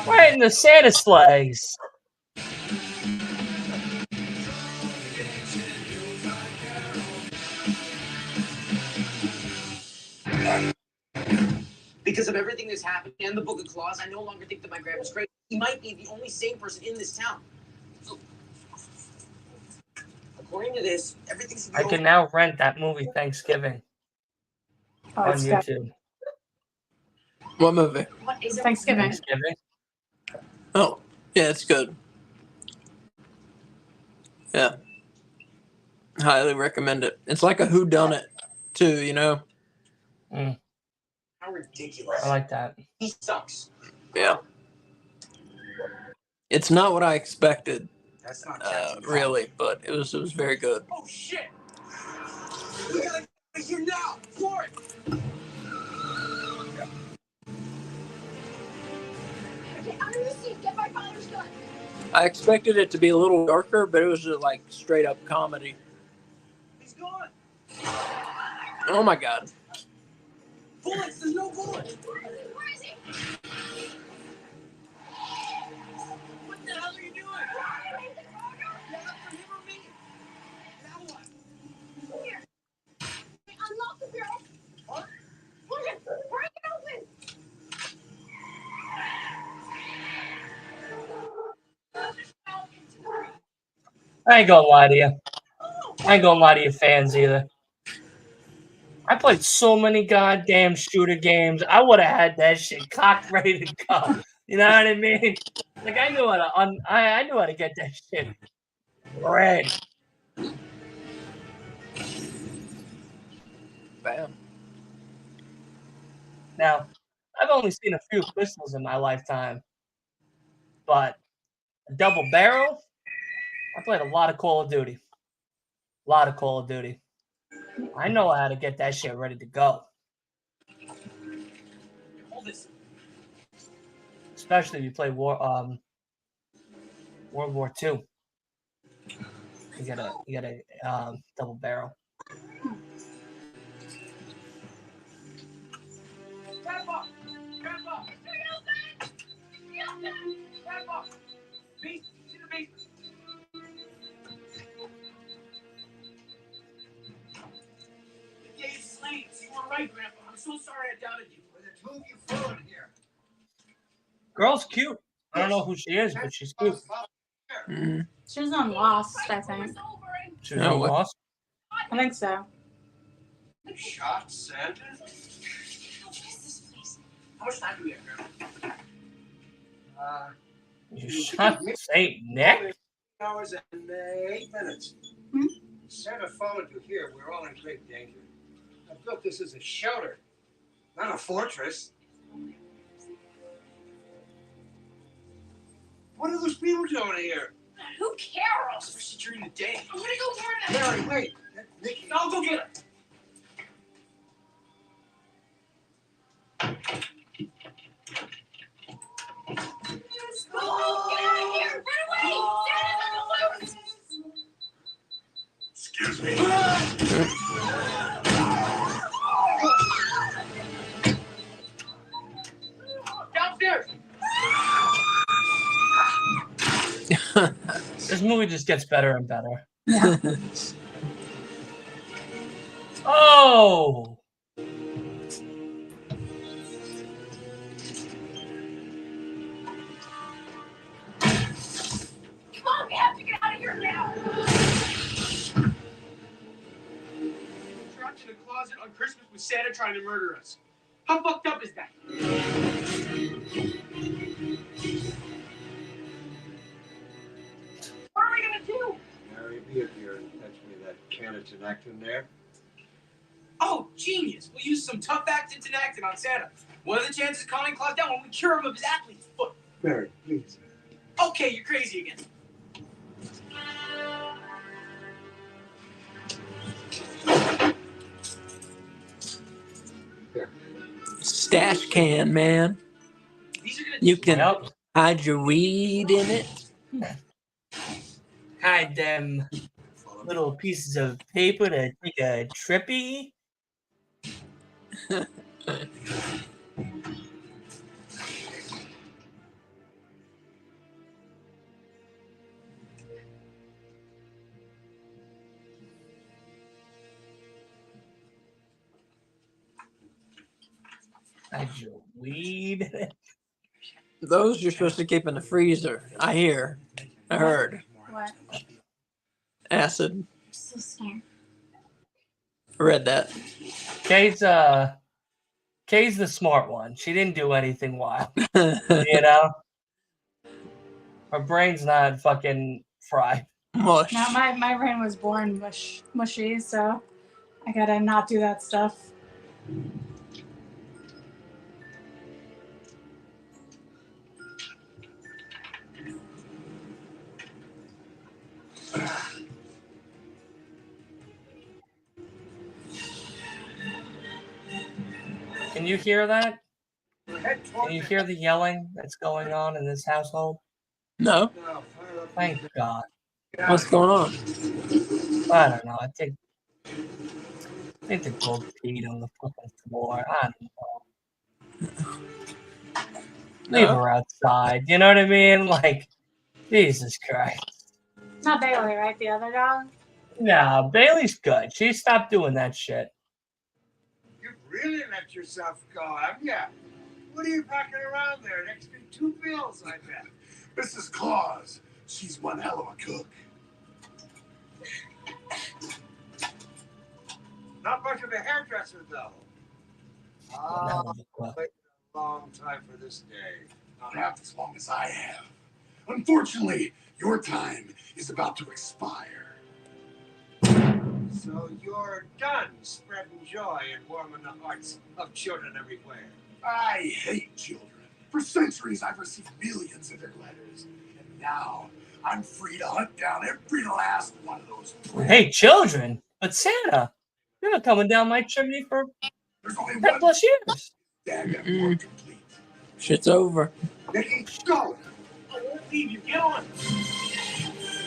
Wait, the Santa sleighs. Because of everything that's happened and the Book of Claws, I no longer think that my grandpa's crazy. He might be the only sane person in this town. According to this, everything should be I can now rent that movie Thanksgiving on it's good. YouTube. What movie? What is it? Thanksgiving. Thanksgiving. Oh, yeah, it's good. Yeah. Highly recommend it. It's like a whodunit, too, you know? Mm, How ridiculous. I like that. He sucks. Yeah. It's not what I expected, That's not Captain really, but it was very good. Oh, shit! We gotta get here now! For it! Okay, under the seat. Get my father's gun. I expected it to be a little darker, but it was just like straight up comedy. He's gone! Oh my god. Bullets! There's no bullets! Where is he? What the hell are you doing? You're up for him or me? Now what? Here. Unlock the barrel. What? Look at break it open. I ain't gonna lie to you. I ain't gonna lie to you fans either. I played so many goddamn shooter games. I would have had that shit cocked ready to go. You know what I mean? Like I knew how to I knew how to get that shit ready. Bam. Now, I've only seen a few pistols in my lifetime, but a double barrel. I played a lot of Call of Duty. A lot of Call of Duty. I know how to get that shit ready to go. Hold this. Especially if you play World War II. You get a double barrel. Grandpa! Grandpa! Grandpa! Beast! To the beast! The day's slaves. You were right, Grandpa. I'm so sorry I doubted you. With the two of you fallen here. Girl's cute. I don't know who she is, but she's cute. Mhm. She was on Lost, I think. She was No, on what- Lost. I think so. You shot Santa? How much time do we have, Grandpa? You shot Saint Nick? 3 hours and 8 minutes. Hmm? Santa followed you here. We're all in great danger. I built this as a shelter, not a fortress. What are those people doing here? Who cares? Especially during the day. I'm gonna go turn that. Mary, wait. That's Nicky. I'll go get him. Oh, get out of here! Run away! Santa's on the loose! Excuse me. Downstairs. This movie just gets better and better. Oh! Come on, we have to get out of here now! Trapped in a closet on Christmas with Santa trying to murder us. How fucked up is that? What are we gonna do? Mary, be a dear and fetch me that can of Tinactin there. Oh, genius. We'll use some tough acting Tinactin on Santa. What are the chances of calming Claus down when we cure him of his athlete's foot? Mary, please. Okay, you're crazy again. Stash can, man. These are gonna You can Yep. hide your weed in it. Hide them little pieces of paper to take a trippy. Had your weed in it? Those you're supposed to keep in the freezer. I hear. I heard. What? Acid. So scared. I read that. Kay's the smart one. She didn't do anything wild. You know? Her brain's not fucking fried. Mush. No, my brain was born mushy, so I gotta not do that stuff. Can you hear that? Can you hear the yelling that's going on in this household? No. Thank God. What's going on? I don't know. I think the dog peed on the fucking floor. I don't know. Leave No. her outside. You know what I mean? Like, Jesus Christ. Not Bailey, right? The other dog? Nah, Bailey's good. She stopped doing that shit. You've really let yourself go, haven't you? What are you packing around there? An extra 2 bills, I bet. Mrs. Claus, she's one hell of a cook. Not much of a hairdresser, though. Ah, waited a long time for this day. Not half as long as I have. Unfortunately, your time is about to expire. So you're done spreading joy and warming the hearts of children everywhere. I hate children. For centuries, I've received millions of their letters. And now, I'm free to hunt down every last one of those. Hey, children. But Santa, you're not coming down my chimney for 10 plus years. Shit's over. Nicky, go! I won't leave you. Get on.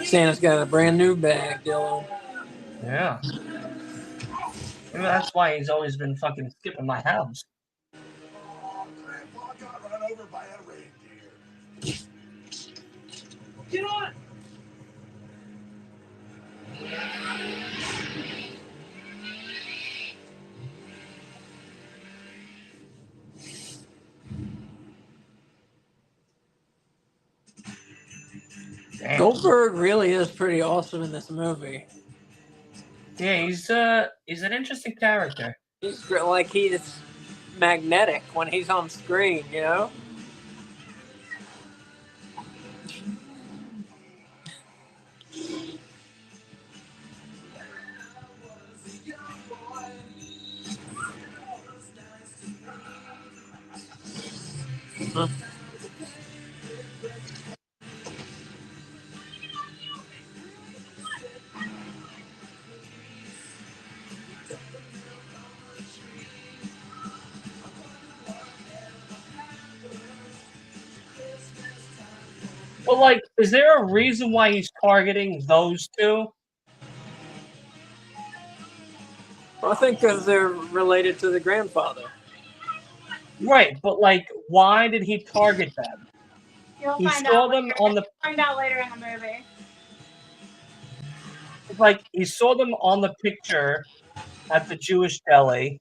Santa's got a brand new bag, Dylan. Yeah. Maybe that's why he's always been fucking skipping my house. Grandpa got run over by a reindeer. Get on. Damn. Goldberg really is pretty awesome in this movie. Yeah, he's an interesting character. He's like he's magnetic when he's on screen, you know? Huh. But like, is there a reason why he's targeting those two? Well, I think because they're related to the grandfather. Right, but like, why did he target them? You'll He find saw out them later. on the Find out later in the movie. like he saw them on the picture at the Jewish deli,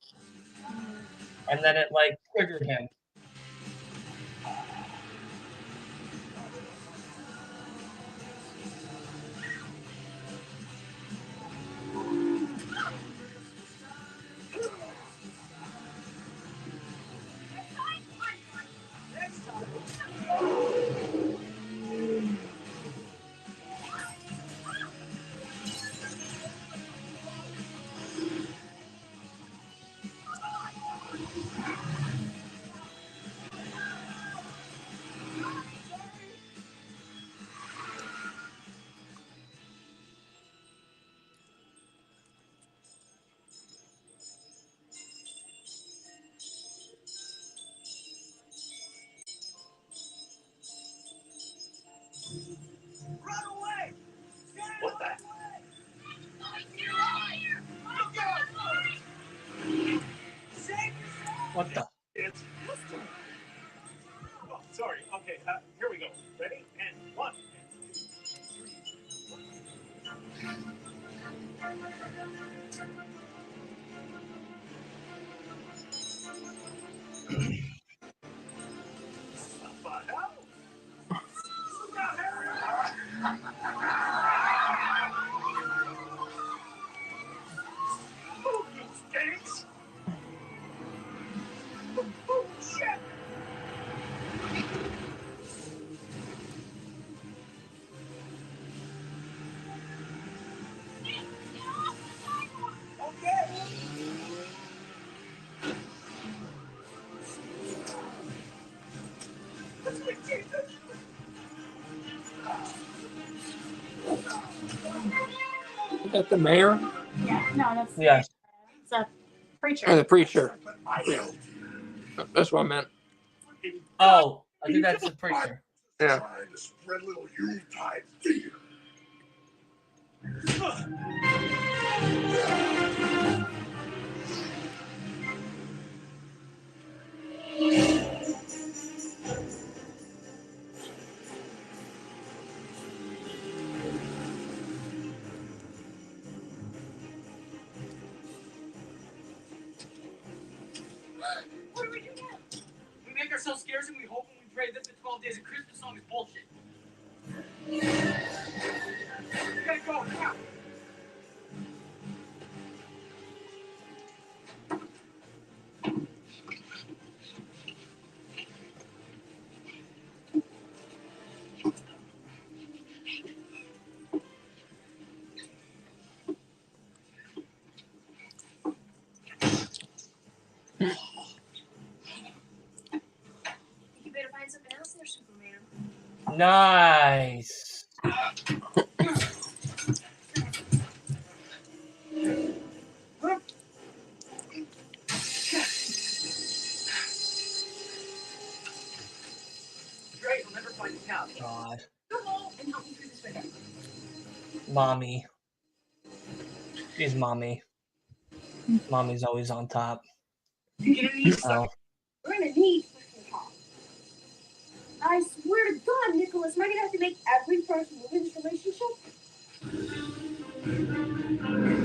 and then it like triggered him. What the? What the? It's. Oh, sorry. Okay, here we go. Ready? And 1, 2, 3. that the mayor? Yeah, no, that's Yeah. it's a preacher. Or the preacher? Yeah. That's what I meant. Oh, I think that's the preacher. Yeah. Trying to spread a little Yuletide fear. What do we do now? We make ourselves scarce and we hope and we pray that the 12 days of Christmas song is bullshit. We gotta go now. You better find something else there, Superman. Nice. Great, we'll never find the couch. God. Go home and help me through this winter. Mommy. She's mommy. Mommy's always on top. You're gonna need Oh. We're gonna need freaking talk. I swear to God, Nicholas, am I gonna have to make every first move in this relationship?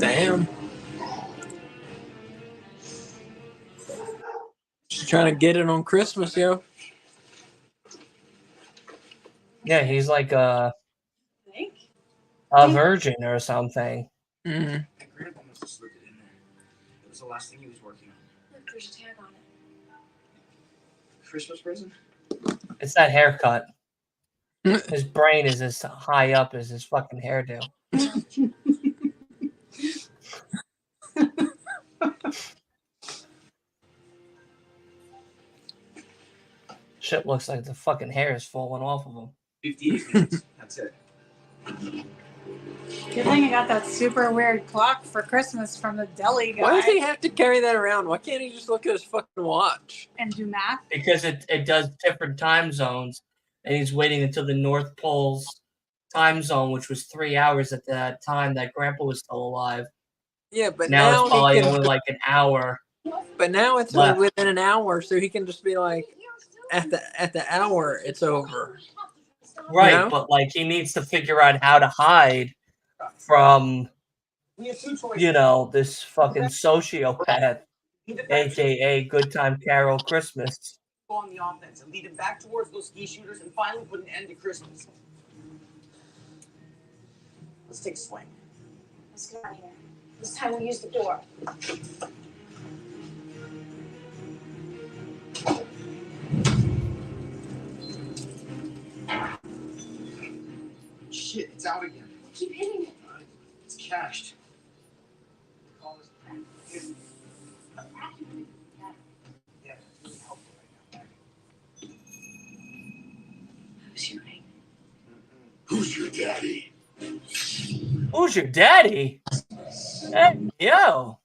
Damn. She's trying to get it on Christmas, yo. Yeah, he's like a Think? virgin or something. Mm-hmm. Grandpa must have slipped it in there. It was the last thing he was working on. Look, there's a tag on it. Christmas present? It's that haircut. His brain is as high up as his fucking hairdo. Shit looks like the fucking hair is falling off of him. 58 minutes. That's it. Good thing you got that super weird clock for Christmas from the deli guy. Why does he have to carry that around? Why can't he just look at his fucking watch? And do math? Because it does different time zones, and he's waiting until the North Pole's time zone, which was 3 hours at that time that Grandpa was still alive. Yeah, but Now now it's probably he can. only like an hour. But now it's left. within an hour, so he can just be like, at the hour, it's over. Right, You know? but like he needs to figure out how to hide from, you know, this fucking sociopath, aka Good Time Carol Christmas. Go on the offense and lead him back towards those ski shooters and finally put an end to Christmas. Let's take a swing. Let's get out of here. This time we'll use the door. Shit, it's out again. Keep hitting it. It's cached. Yeah, it's helpful right now. Who's your ring? Who's your daddy? Who's your daddy? Hey, yo.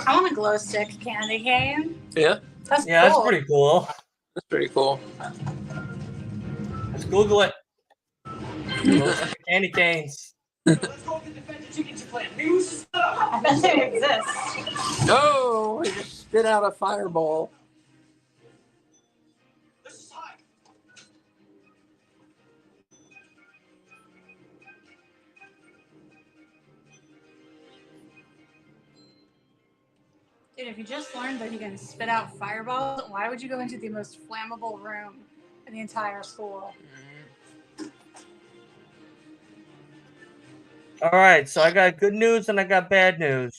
I want a glow stick candy cane. Yeah, That's Yeah, cool. that's pretty cool. that's pretty cool. Let's Google it. Those are candy canes. Let's go get the feta chickens you planned. Maybe we should split up. I bet they exist. No, he just spit out a fireball. Let's just hide. Dude, if you just learned that he can spit out fireballs, why would you go into the most flammable room in the entire school? All right, so I got good news and I got bad news.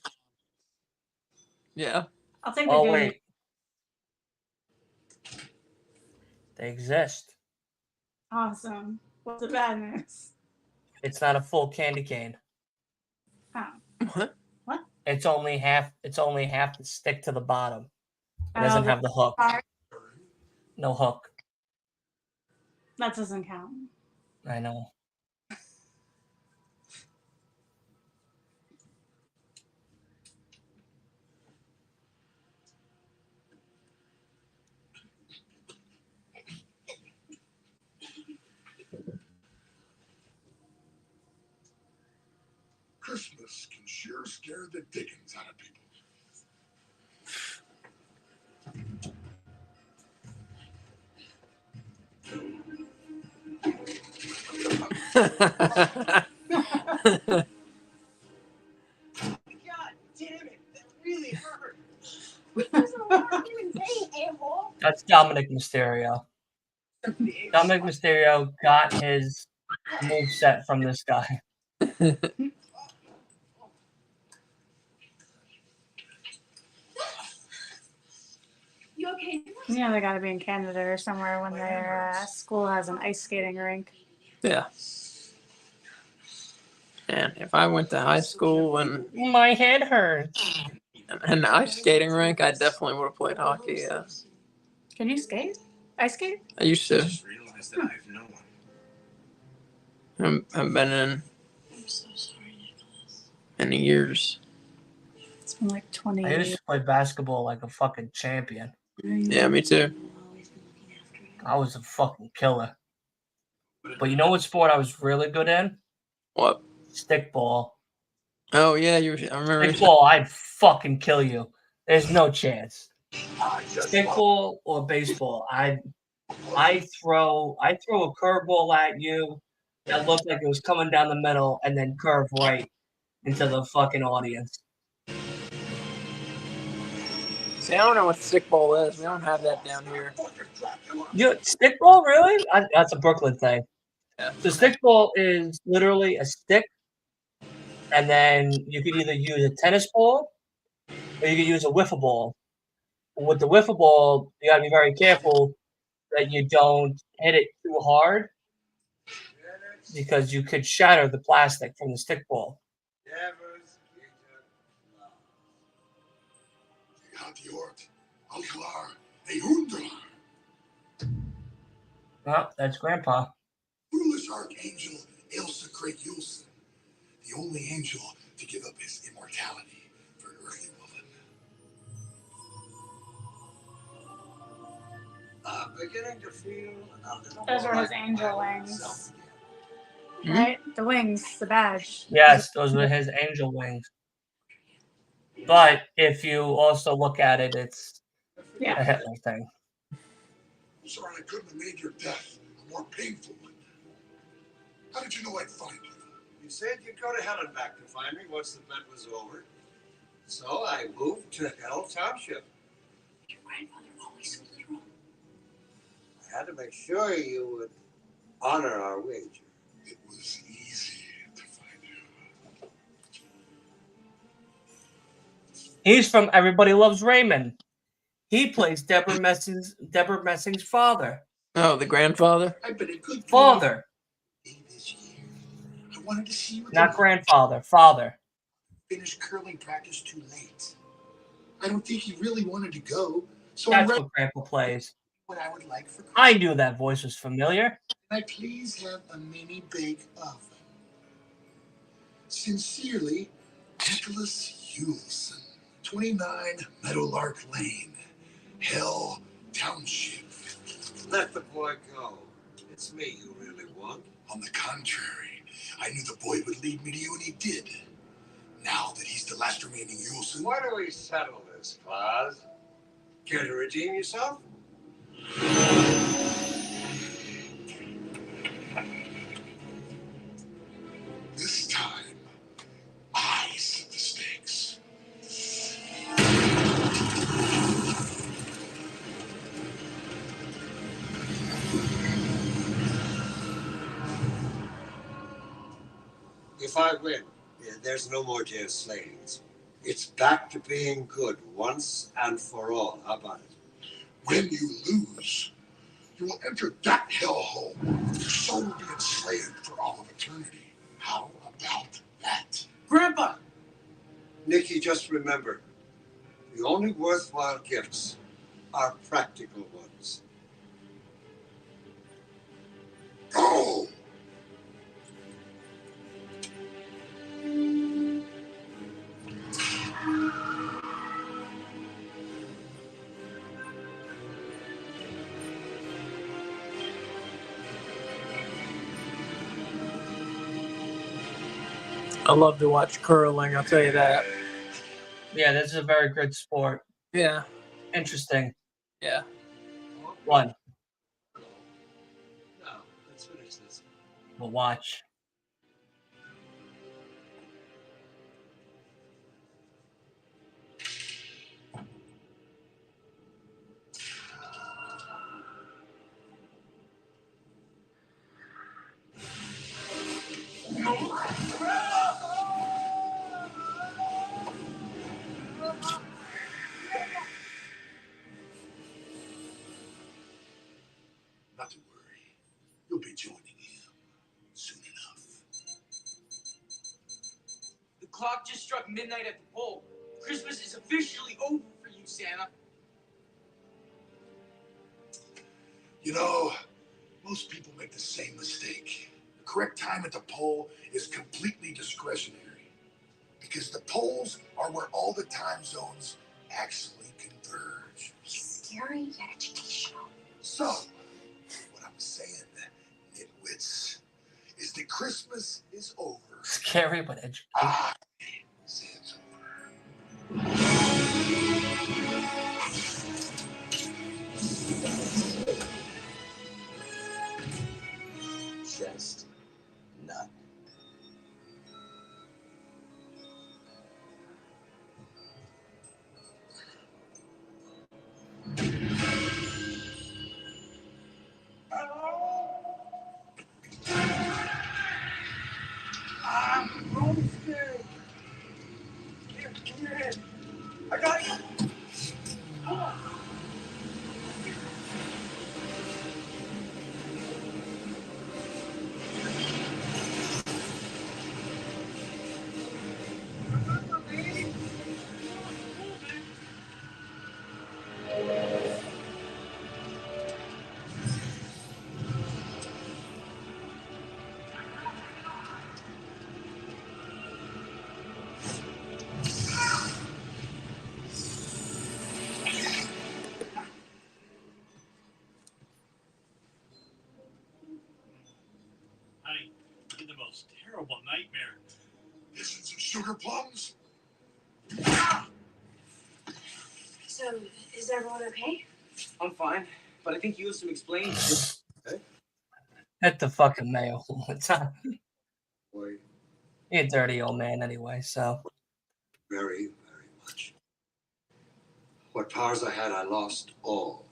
Yeah. I'll take the Oh, good. wait. They exist. Awesome. What's the bad news? It's not a full candy cane. Oh. What? What? It's only half the stick to the bottom. It Oh, doesn't have the hook. Sorry. No hook. That doesn't count. I know. Christmas can sure scare the dickens out of people. God damn it, that really hurt. There's a lot of human being, a-hole. That's Dominic Mysterio. Dominic Mysterio got his moveset from this guy. You okay? Yeah, they got to be in Canada or somewhere when their school has an ice skating rink. Yeah. And if I went to high school and My head hurts. an ice skating rink, I definitely would have played hockey. Yeah. Can you skate? Ice skate? I used to. Just realized that I've no one. I've been in many years. It's been like 20 I used years. to play basketball like a fucking champion. Yeah, me too. I was a fucking killer. But you know what sport I was really good in? What? Stickball. Oh yeah, I remember. Stickball, I'd fucking kill you. There's no chance. Stickball or baseball, I throw a curveball at you that looked like it was coming down the middle and then curve right into the fucking audience. See, I don't know what stickball is. We don't have that down here. Stickball, really? That's a Brooklyn thing. Yeah. So stickball is literally a stick, and then you could either use a tennis ball or you could use a wiffle ball. With the wiffle ball, you gotta be very careful that you don't hit it too hard because you could shatter the plastic from the stickball. Oh, that's Grandpa. Foolish Archangel Ailsa Craig Yulson, the only angel to give up his immortality for an earthly woman. I'm beginning to feel a little Those more were his like angel my wings. self again. Right? The wings, the badge. Yes, those were his angel wings. But if you also look at it, it's Yeah. a Hitler thing. I'm sorry I couldn't have made your death a more painful one. How did you know I'd find you? You said you'd go to hell and back to find me once the bet was over. So I moved to Hell Township. Your grandfather always so literal. I had to make sure you would honor our wager. It was easy to find you. He's from Everybody Loves Raymond. He plays Deborah Messing's father. Oh, the grandfather? I've been a good Father. this year. I wanted to see you at Not the grandfather, father. finish curling practice too late. I don't think he really wanted to go, so That's I read what Grandpa plays. what I would like for Christmas. I knew that voice was familiar. Can I please have a mini bake oven? Sincerely, Nicholas Yulson, 29 Meadowlark Lane, Hell Township. Let the boy go. It's me you really want. On the contrary, I knew the boy would lead me to you, and he did. Now that he's the last remaining Yulson, Why do we settle this, Paz? Care to redeem yourself? this time, I set the stakes. If I win, there's no more dear slayings. It's back to being good once and for all. How about it? When you lose, you will enter that hellhole. Your soul will be enslaved for all of eternity. How about that? Grandpa! Nikki, just remember, the only worthwhile gifts are practical ones. Go! I love to watch curling. I'll tell you that. Yeah, this is a very good sport. Yeah. Interesting. Yeah. One. No, let's finish this. We'll watch. Not to worry. You'll be joining him soon enough. The clock just struck midnight at the pole. Christmas is officially over for you, Santa. You know, most people make the same mistake. The correct time at the pole is completely discretionary. Because the poles are where all the time zones actually converge. Scary yet educational. So, what I'm saying, nitwits, is that Christmas is over. Scary but educational. I say it's over. Chest nut. I'm roasted. Here. I got you. Come on. I had the most terrible nightmare. Isn't some sugar plums? So, is everyone okay? I'm fine, but I think you have some explaining to do. Hit the fucking mail one more time. Wait, You're a dirty old man anyway, so. very, very much. What powers I had, I lost all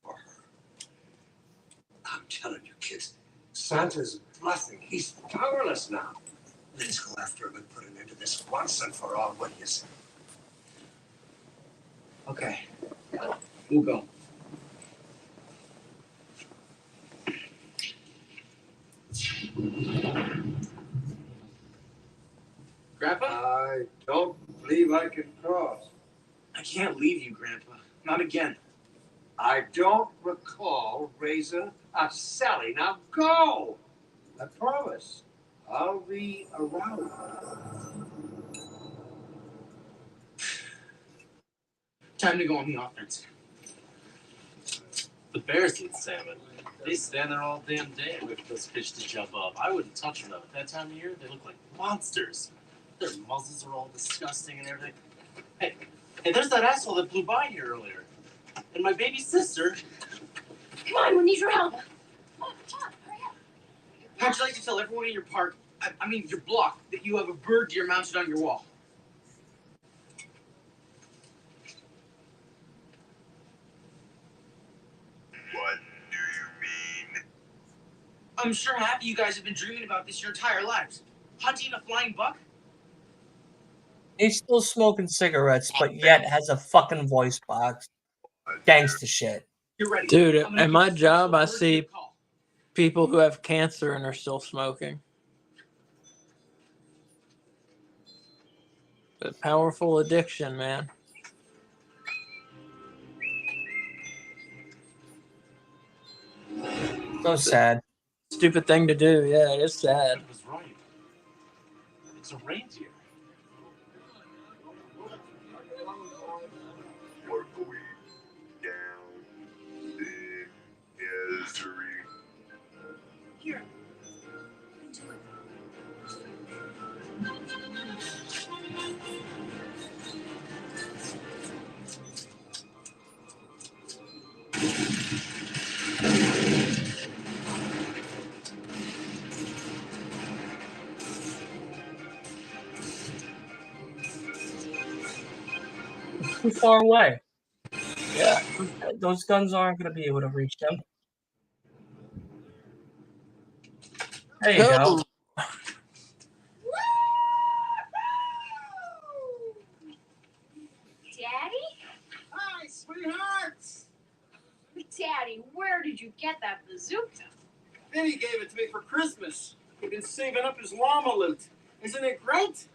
for her. I'm telling you, kids, Santa's bluffing. He's powerless now. Let's go after him and put an end to this once and for all. What do you say? Okay. We'll go. Grandpa? I don't believe I can cross. I can't leave you, Grandpa. Not again. I don't recall raising a Sally. Now go! I promise. I'll be around. Time to go on the offense. The bears eat salmon. They stand there all damn day and wait for those fish to jump up. I wouldn't touch them though. At that time of year, they look like monsters. Their muzzles are all disgusting and everything. Hey, there's that asshole that blew by here earlier. And my baby sister. Come on, we need your help. Oh, John, hurry up. How'd you like to tell everyone in your park, I mean your block, that you have a bird deer mounted on your wall? What do you mean? I'm sure half of you guys have been dreaming about this your entire lives. Hunting a flying buck? He's still smoking cigarettes, but yet has a fucking voice box. Gangsta shit. You're ready. Dude, I'm gonna at give my this job, special I bird deer see call. people who have cancer and are still smoking. A powerful addiction, man. So sad. Stupid thing to do. Yeah, it is sad. It was right. It's a reindeer. We're going down in history. Here. Enjoy. too far away. Yeah. Those guns aren't going to be able to reach them. There you go. Daddy? Hi, sweethearts. Daddy, where did you get that bazooka? Vinny gave it to me for Christmas. He's been saving up his llama loot. Isn't it great?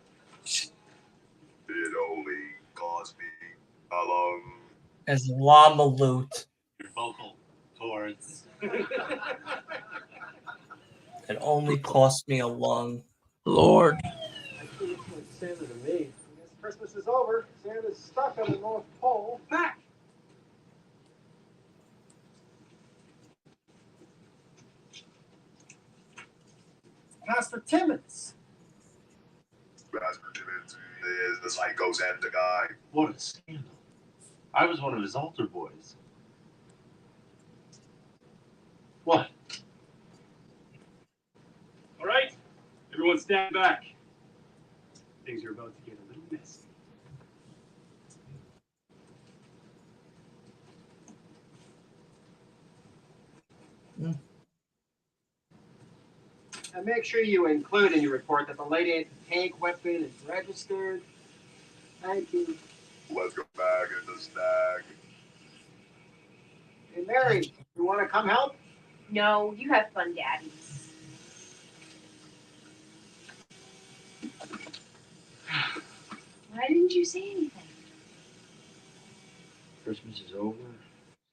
It only cost me a long. As llama loot. Your vocal cords. It only cost me a lung. Lord. Actually, looks like Santa to me. I guess Christmas is over. Santa's stuck on the North Pole. Back. Pastor Timmons. Master Timmons is the psycho Santa guy. What a scandal. I was one of his altar boys. What? All right, everyone stand back. Things are about to get a little messy. And make sure you include in your report that the lady anti-tank weapon is registered. Thank you. Let's go back in the snag. Hey, Mary, you want to come help? No, you have fun, Daddy. Why didn't you say anything? Christmas is over.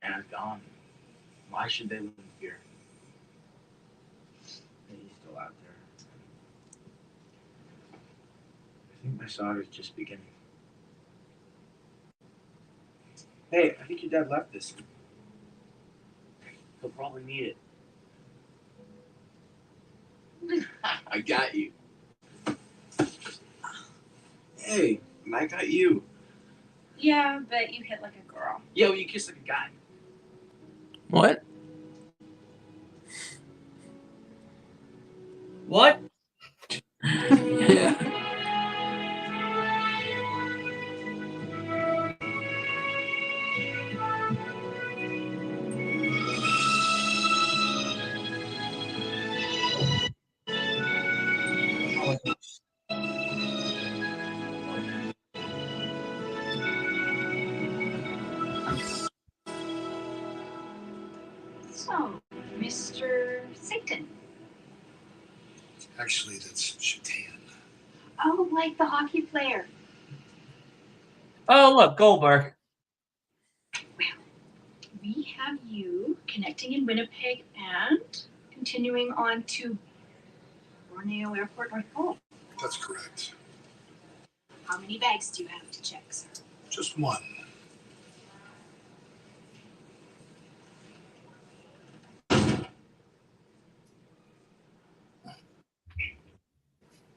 Santa's gone. Why should they live in fear? And he's still out there. I think my saga's just beginning. Hey, I think your dad left this. He'll probably need it. I got you. Hey, I got you. Yeah, but you hit like a girl. Yeah, well, you kiss like a guy. What? What? Yeah. So, Mr. Satan. Actually, that's Shatan. Oh, like the hockey player. Oh, look, Goldberg. We have you connecting in Winnipeg and continuing on to Borneo Airport, North Pole. That's correct. How many bags do you have to check, sir? Just one.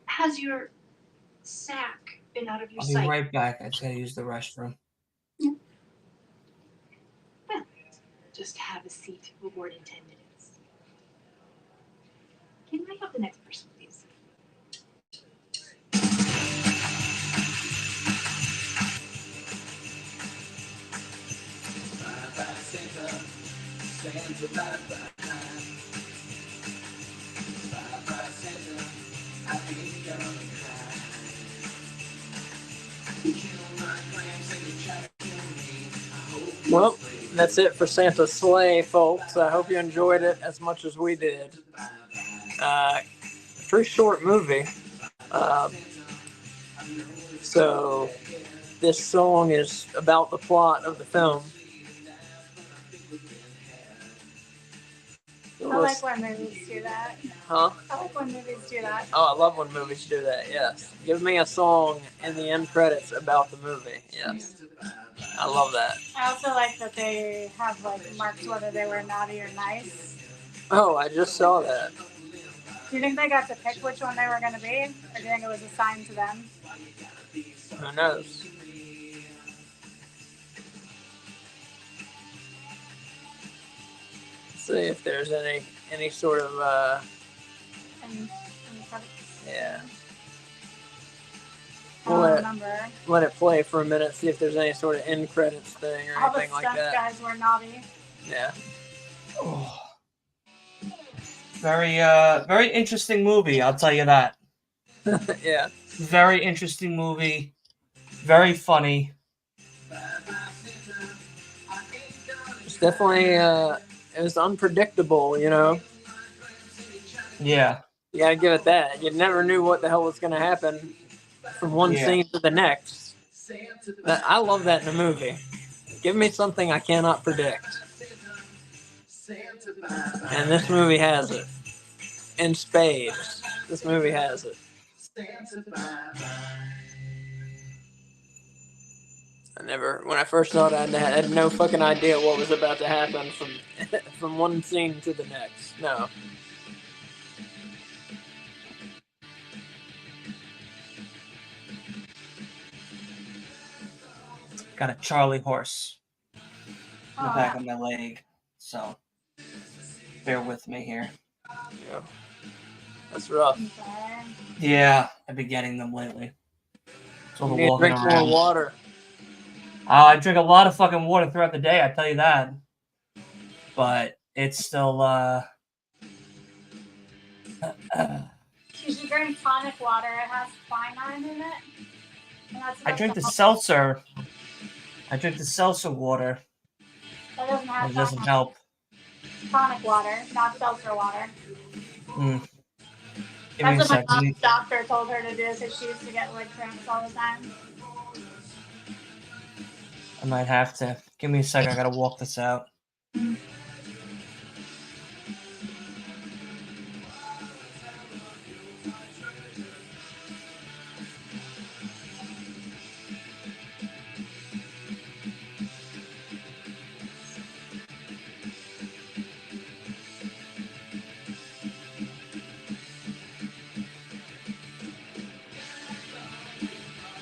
Has your sack been out of your I'll be sight? right back. I just gotta use the restroom. Well, just have a seat. We'll board in 10 minutes. Can I have the next person, please? Well, that's it for Santa's Sleigh, folks. I hope you enjoyed it as much as we did. Pretty short movie. So this song is about the plot of the film. I like when movies do that. Huh? I like when movies do that. Oh, I love when movies do that, yes. Give me a song in the end credits about the movie, yes. I love that. I also like that they have like marked whether they were naughty or nice. Oh, I just saw that. Do you think they got to pick which one they were going to be? Or do you think it was assigned to them? Who knows? See if there's any sort of And credits. yeah. I don't remember. Let it play for a minute, see if there's any sort of end credits thing or All the anything like stunt that. guys were naughty. Yeah. Oh. Very interesting movie, I'll tell you that. Yeah. Very interesting movie. Very funny. It's definitely it was unpredictable, you know. Yeah. You gotta give it that. You never knew what the hell was gonna happen from one scene to the next. I love that in a movie. Give me something I cannot predict. And this movie has it. In spades. This movie has it. When I first saw it, I had no fucking idea what was about to happen from one scene to the next. No. Got a Charlie horse in the Oh, back yeah. of my leg, so bear with me here. Yeah. That's rough. Okay. Yeah, I've been getting them lately. So You the need to walking drink more around. water. I drink a lot of fucking water throughout the day, I tell you that. But it's still You should drink tonic water. It has quinine in it. And that's I drink the help. seltzer. I drink the seltzer water. That doesn't have It doesn't quinine. help. Tonic water, not seltzer water. Mm. Give me a That's what sec. my mom's doctor told her to do because she used to get leg cramps all the time. I might have to. Give me a sec. I gotta walk this out.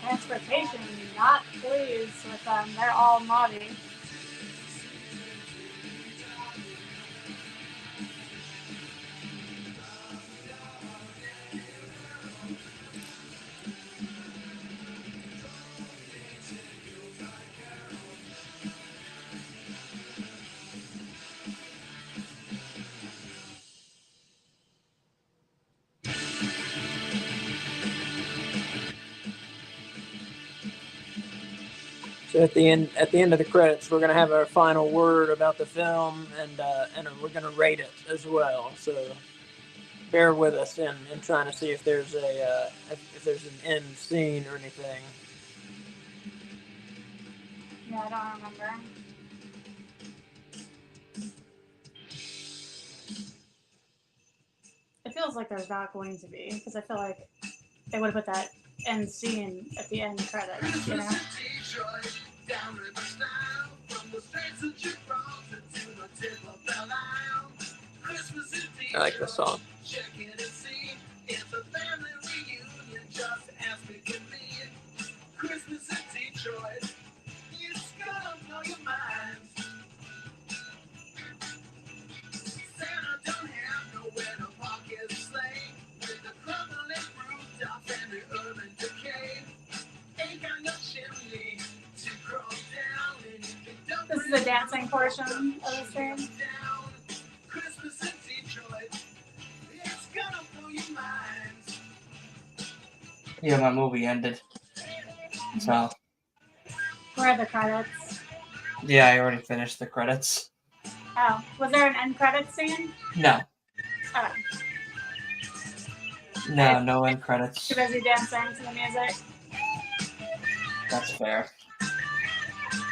Transportation, not pleased with them. They're all naughty. So at the end of the credits, we're gonna have our final word about the film, and we're gonna rate it as well. So bear with us in trying to see if there's if there's an end scene or anything. Yeah, I don't remember. It feels like there's not going to be because I feel like they would have put that end scene at the end credits, you know? I like this song. Christmas in Detroit, it's gonna blow your mind. Santa don't have nowhere to park his sleigh, with the crumbling rooftop and the urban decay. Ain't got no chimney to crawl down, and you can dump This is the dancing portion of the stream. Christmas in Detroit, it's gonna blow your mind. Yeah, my movie ended. So Where are the credits? yeah, I already finished the credits. Oh, was there an end credits scene? No. Oh, No, no end credits. too busy dancing to the music. That's fair.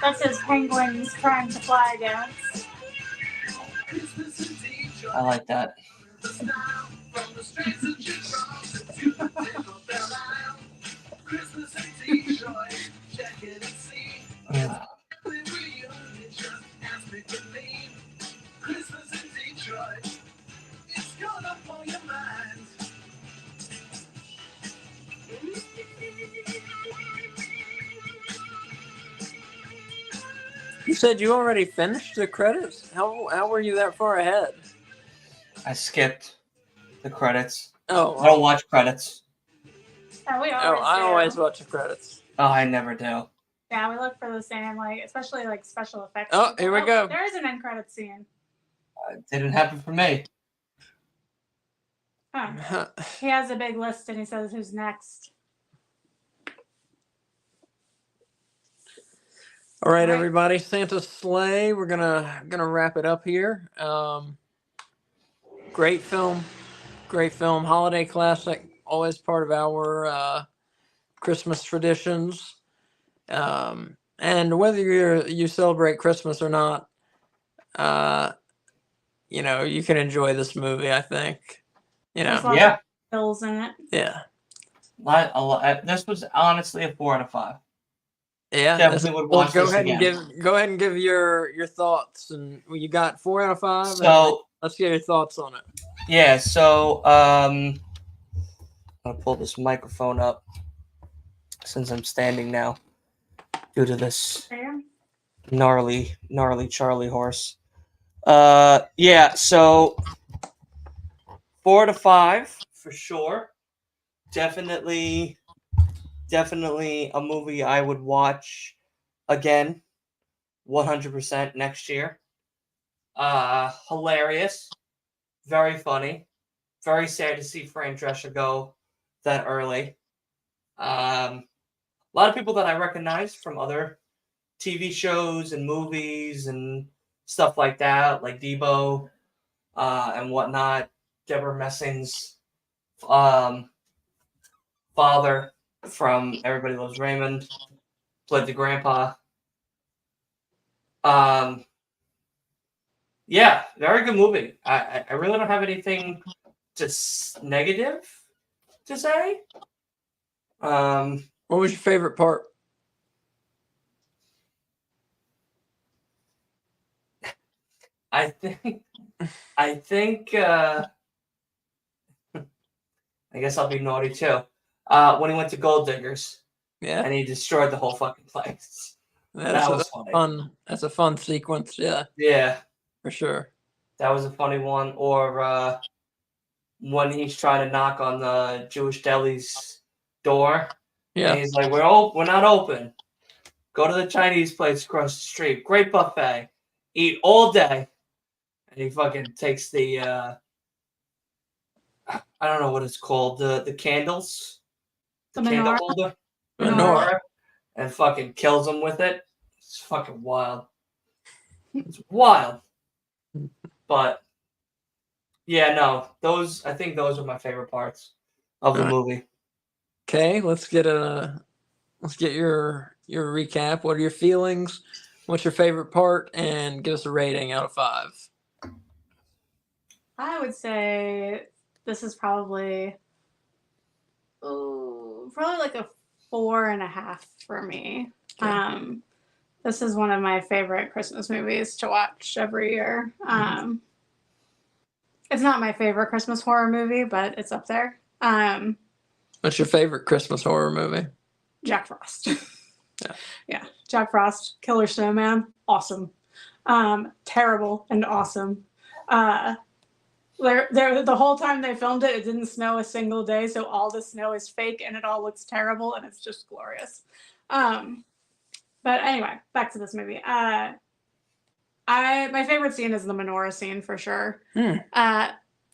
That's his penguins trying to fly dance. I like that. Yeah. You said you already finished the credits? How were you that far ahead? I skipped the credits. Oh, I don't watch credits. Yeah, we Oh, always I do. always watch the credits. Oh, I never do. Yeah, we look for the same, like especially like special effects. Oh, people. here we go. There is an end credit scene. It didn't happen for me. Huh. He has a big list and he says who's next. All right, everybody. Santa's Sleigh. We're gonna wrap it up here. Great film. Great film. Holiday classic. Always part of our Christmas traditions. And whether you celebrate Christmas or not, you know, you can enjoy this movie, I think. You know. There's lots of pills in it. Yeah. This was honestly a 4 out of 5. Yeah. Definitely would watch go this ahead again. and go ahead and give your thoughts. And you got 4 out of 5. So let's get your thoughts on it. Yeah, so I'm gonna pull this microphone up since I'm standing now due to this gnarly Charlie horse. Yeah, so 4 out of 5 for sure. Definitely a movie I would watch again 100% next year. Hilarious, very funny, very sad to see Fran Drescher go that early. A lot of people that I recognize from other TV shows and movies and stuff like that, like Debo and whatnot. Deborah Messing's father from Everybody Loves Raymond played the grandpa. Yeah, very good movie. I really don't have anything negative to say. What was your favorite part? I think I guess I'll be naughty too. When he went to Gold Diggers, Yeah, and he destroyed the whole fucking place. That's That was funny. fun. That's a fun sequence. Yeah. Yeah, for sure. That was a funny one. Or when he's trying to knock on the Jewish deli's door, Yeah. and he's like, "We're not open. Go to the Chinese place across the street. Great buffet. Eat all day." And he fucking takes the I don't know what it's called, the candles, the candle menorah. holder, Menorah. and fucking kills him with it. It's fucking wild. It's wild. But yeah, no, I think those are my favorite parts of the movie. Okay, let's get your recap. What are your feelings? What's your favorite part? And give us a rating out of 5. I would say this is probably like a 4.5 for me. Okay. This is one of my favorite Christmas movies to watch every year. It's not my favorite Christmas horror movie, but it's up there. What's your favorite Christmas horror movie? Jack Frost. Yeah, Jack Frost, Killer Snowman, awesome. Terrible and awesome. The whole time they filmed it, it didn't snow a single day, so all the snow is fake and it all looks terrible and it's just glorious. But anyway, back to this movie. My favorite scene is the menorah scene for sure.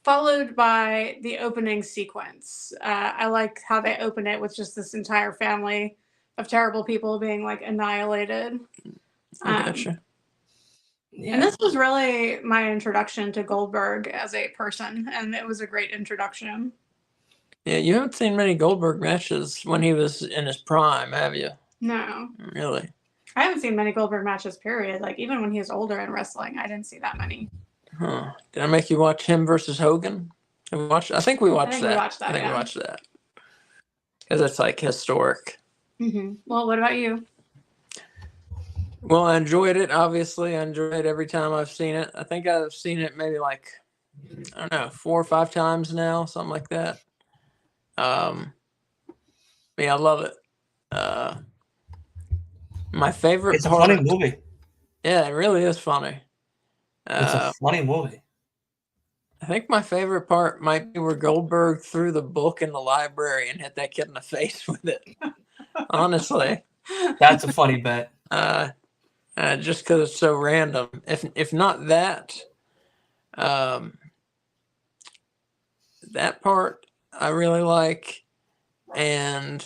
Followed by the opening sequence. I like how they open it with just this entire family of terrible people being like annihilated. I gotcha. And this was really my introduction to Goldberg as a person, and it was a great introduction. Yeah, you haven't seen many Goldberg matches when he was in his prime, have you? No. Really? I haven't seen many Goldberg matches, period. Like, even when he was older in wrestling, I didn't see that many. Huh. Did I make you watch him versus Hogan? Have we watched? I think we watched that. We watched that. I think we watched that. Because it's like historic. Mm-hmm. Well, what about you? Well, I enjoyed it. Obviously, I enjoy it every time I've seen it. I think I've seen it maybe like, I don't know, 4 or 5 times now, something like that. Yeah, I love it. My favorite It's a part. funny movie. Yeah, it really is funny. It's a funny movie. I think my favorite part might be where Goldberg threw the book in the library and hit that kid in the face with it. Honestly, That's a funny bit. Just because it's so random. If not that, that part I really like, and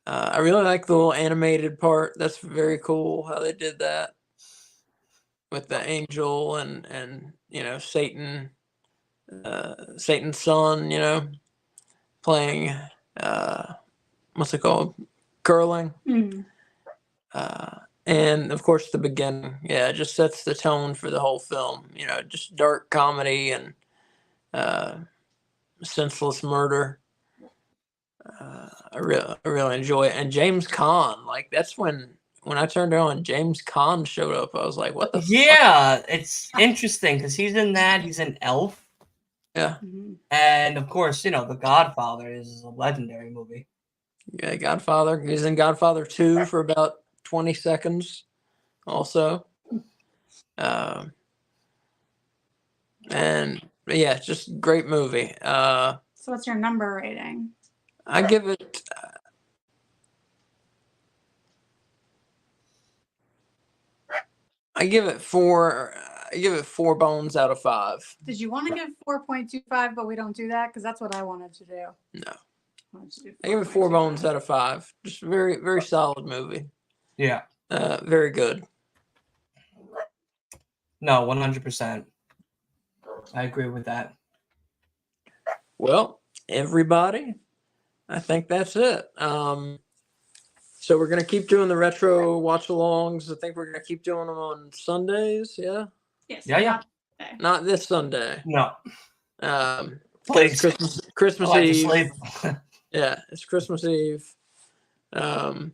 I really like the little animated part. That's very cool how they did that with the angel and Satan, Satan's son. Playing what's it called, curling. And of course the beginning, yeah, it just sets the tone for the whole film. Just dark comedy and senseless murder. I really enjoy it. And James Caan, like that's when I turned on, James Caan showed up. I was like, what the fuck? Yeah, it's interesting because he's in that. He's an elf. Yeah. And of course, The Godfather is a legendary movie. Yeah, Godfather. He's in Godfather 2 for about 20 seconds also. And yeah, just great movie. So what's your number rating? I give it four. I give it 4 bones out of 5. Did you want to give 4.25, but we don't do that because that's what I wanted to do. No. I I give it 4 bones out of 5. Just a very, very solid movie. Yeah. Very good. No, 100%. I agree with that. Well, everybody, I think that's it. So we're gonna keep doing the retro watch-alongs. I think we're gonna keep doing them on Sundays. Yeah. Yes. Yeah. Not this Sunday. No. Please. Christmas I like to Eve. sleep. Yeah, it's Christmas Eve. So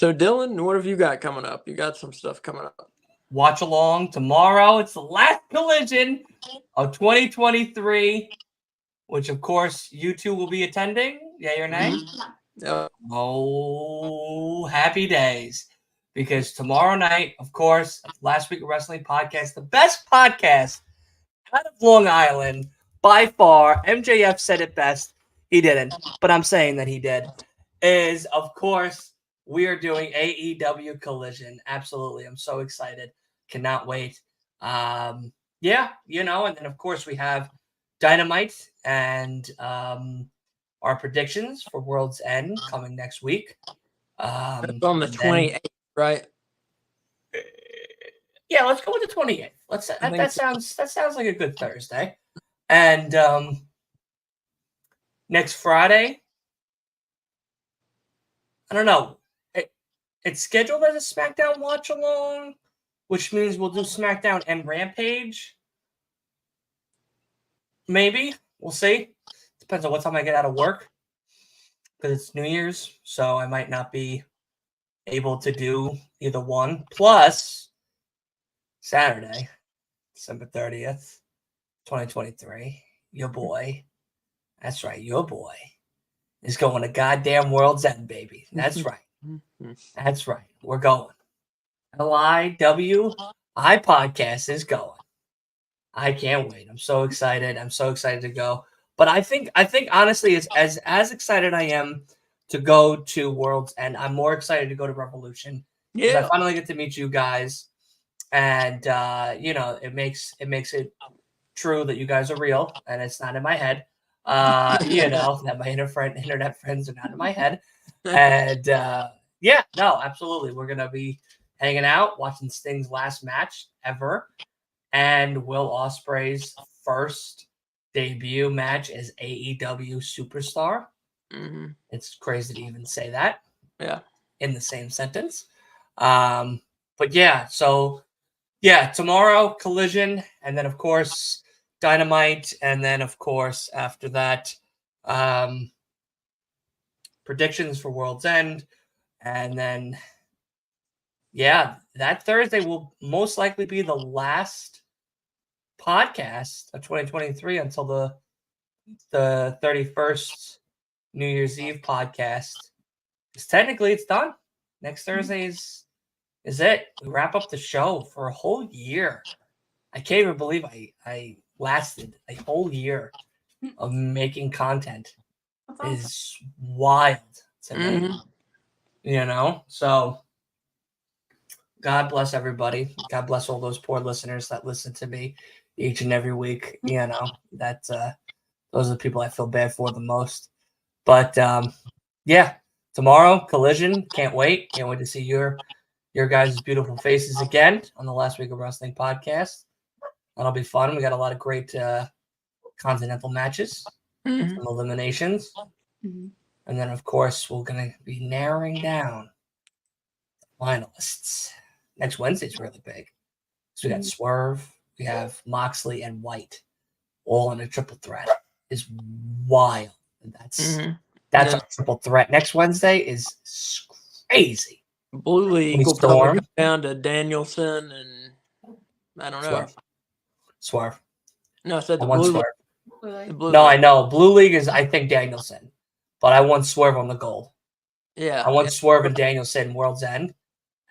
Dylan, what have you got coming up? You got some stuff coming up. Watch along tomorrow. It's the last collision of 2023, which of course you two will be attending. Yay or nay? Yeah. Oh, happy days. Because tomorrow night, of course, Last Week of Wrestling podcast, the best podcast out of Long Island by far. MJF said it best. He didn't, but I'm saying that he did. Is, of course, we are doing AEW Collision. Absolutely. I'm so excited. Cannot wait. And then, of course, we have Dynamite and our predictions for World's End coming next week. It's on the 28th, right? Yeah, let's go with the 28th. That sounds like a good Thursday. And next Friday, I don't know. It's scheduled as a SmackDown watch along, which means we'll do SmackDown and Rampage. Maybe. We'll see. Depends on what time I get out of work. Because it's New Year's, so I might not be able to do either one. Plus, Saturday, December 30th, 2023, your boy, that's right, your boy, is going to goddamn World's End, baby. That's right. That's right. We're going. LIWI podcast is going. I can't wait. I'm so excited. I'm so excited to go. But I think honestly, as excited I am to go to World's End, I'm more excited to go to Revolution. Yeah. I finally get to meet you guys. And it makes it true that you guys are real and it's not in my head. That my internet friends are not in my head. And absolutely. We're gonna be hanging out, watching Sting's last match ever, and Will Ospreay's first debut match as AEW superstar. Mm-hmm. It's crazy to even say that. Yeah. In the same sentence. But yeah, so yeah, tomorrow Collision, and then of course Dynamite, and then of course after that, predictions for World's End, and then that Thursday will most likely be the last podcast of 2023 until the 31st New Year's Eve podcast. Because technically it's done. Next Thursday is it. We wrap up the show for a whole year. I can't even believe I lasted a whole year of making content. That's awesome. Is wild to me. You know? So God bless everybody. God bless all those poor listeners that listen to me each and every week. You know, that those are the people I feel bad for the most. But yeah, tomorrow, Collision. Can't wait. Can't wait to see your guys' beautiful faces again on the Last Week of Wrestling podcast. That'll be fun. We got a lot of great continental matches, some eliminations. And then, of course, we're going to be narrowing down finalists. Next Wednesday's really big. So we got Swerve, we have Moxley, and White all in a triple threat. Is wild. That's a triple threat. Next Wednesday is crazy. Blue League will probably come down to Danielson and I don't know. Swerve. No, I said the Blue Blue League. League. No, I know. Blue League is, I think, Danielson. But I want Swerve on the gold. Yeah. I want Swerve and Danielson World's End.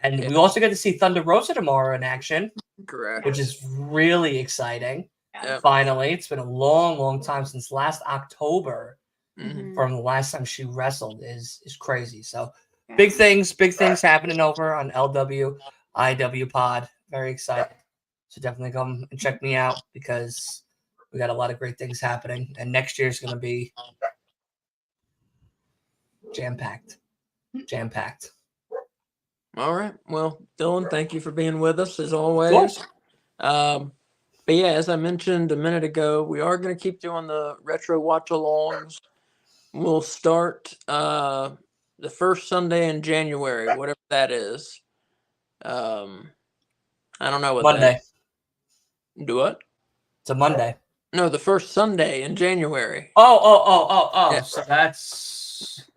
And we also get to see Thunder Rosa tomorrow in action. Correct. Which is really exciting. Yep. Finally. It's been a long, long time since last October. From the last time she wrestled is crazy. So big things happening over on LW, IW Pod. Very excited. So definitely come and check me out because we got a lot of great things happening. And next year is going to be jam-packed. Jam-packed. All right. Well, Dylan, thank you for being with us as always. But yeah, as I mentioned a minute ago, we are going to keep doing the retro watch-alongs. We'll start the first Sunday in January, whatever that is. I don't know what Monday. Do what? It's a Monday. No, the first Sunday in January. Oh. Yeah. So that's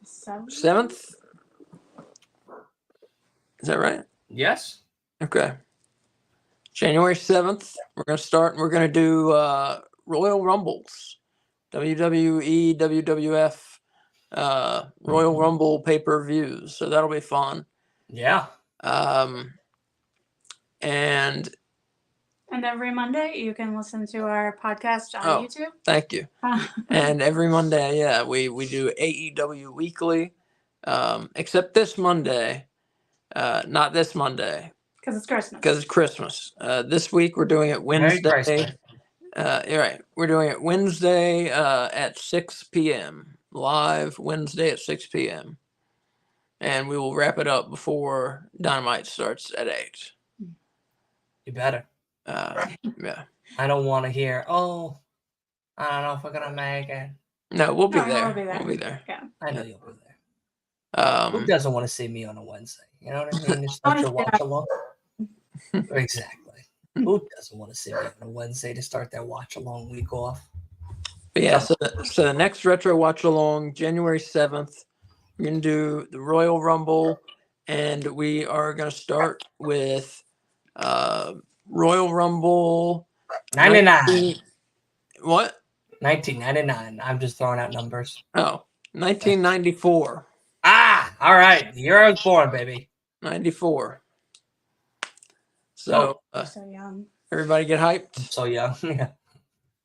7th? Is that right? Yes. Okay. January 7th, we're going to start and we're going to do Royal Rumbles. WWE, WWF Royal Rumble pay-per-views. So that'll be fun. Yeah. And every Monday you can listen to our podcast on YouTube. Thank you. And every Monday, yeah, we do AEW Weekly. Except this Monday. Not this Monday. Because it's Christmas. Because it's Christmas. This week we're doing it Wednesday. You're right. We're doing it Wednesday at 6 p.m. Live Wednesday at 6 p.m. And we will wrap it up before Dynamite starts at 8. You better. Yeah. I don't want to hear, I don't know if we're going to make it. No, we'll be No, there. we'll be there. We'll be there. Yeah. I know you'll be there. Who doesn't want to see me on a Wednesday? You know what I mean? Just start your watch along. Exactly. Who doesn't want to see me on a Wednesday to start their watch along week off? But yeah, so the next retro watch along, January 7th, we're gonna do the Royal Rumble, and we are gonna start with Royal Rumble 99. What? 1999. I'm just throwing out numbers. 1994. All right. The year I was born, baby. 94. So, so young. Everybody get hyped. So young. Yeah.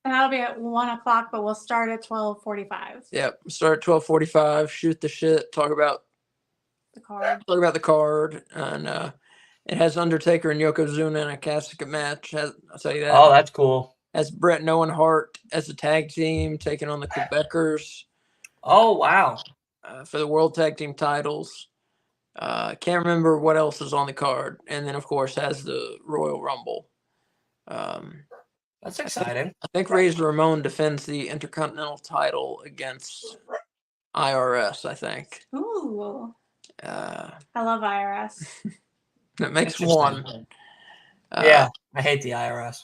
And that'll be at 1:00, but we'll start at 12:45. Yep. Start at 12:45. Shoot the shit. Talk about the card. Talk about the card, and it has Undertaker and Yokozuna in a casket match. I'll tell you that. Oh, that's cool. Has Bret and Owen Hart as a tag team taking on the Quebecers. Oh, wow. For the World Tag Team titles. Can't remember what else is on the card. And then, of course, has the Royal Rumble. That's exciting. I think Razor Ramon defends the Intercontinental title against IRS, I think. Ooh. I love IRS. That makes one. Yeah, I hate the IRS.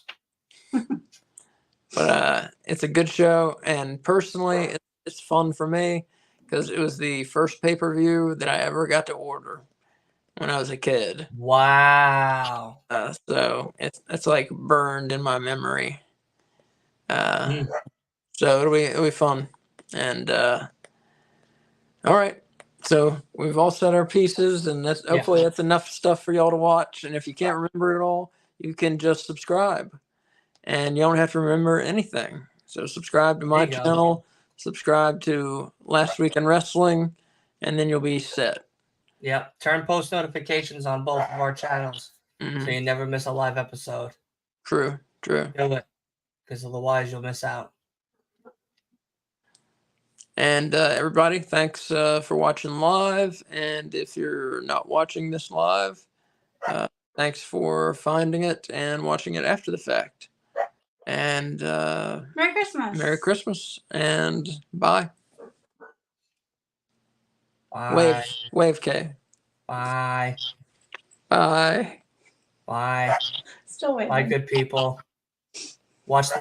But it's a good show. And personally, it's fun for me because it was the first pay-per-view that I ever got to order when I was a kid. Wow. So it's like burned in my memory. So it'll be fun. And all right. So we've all said our pieces, and that's hopefully that's enough stuff for y'all to watch. And if you can't remember it all, you can just subscribe, and you don't have to remember anything. So subscribe to my channel, subscribe to Last Week in Wrestling, and then you'll be set. Yep. Turn post notifications on both of our channels so you never miss a live episode. True. Do it, because otherwise you'll miss out. And everybody, thanks for watching live. And if you're not watching this live, thanks for finding it and watching it after the fact. And Merry Christmas. Merry Christmas, and bye. Bye. Wave K. Bye. Bye. Bye. Still waiting. Bye, good people. Watch the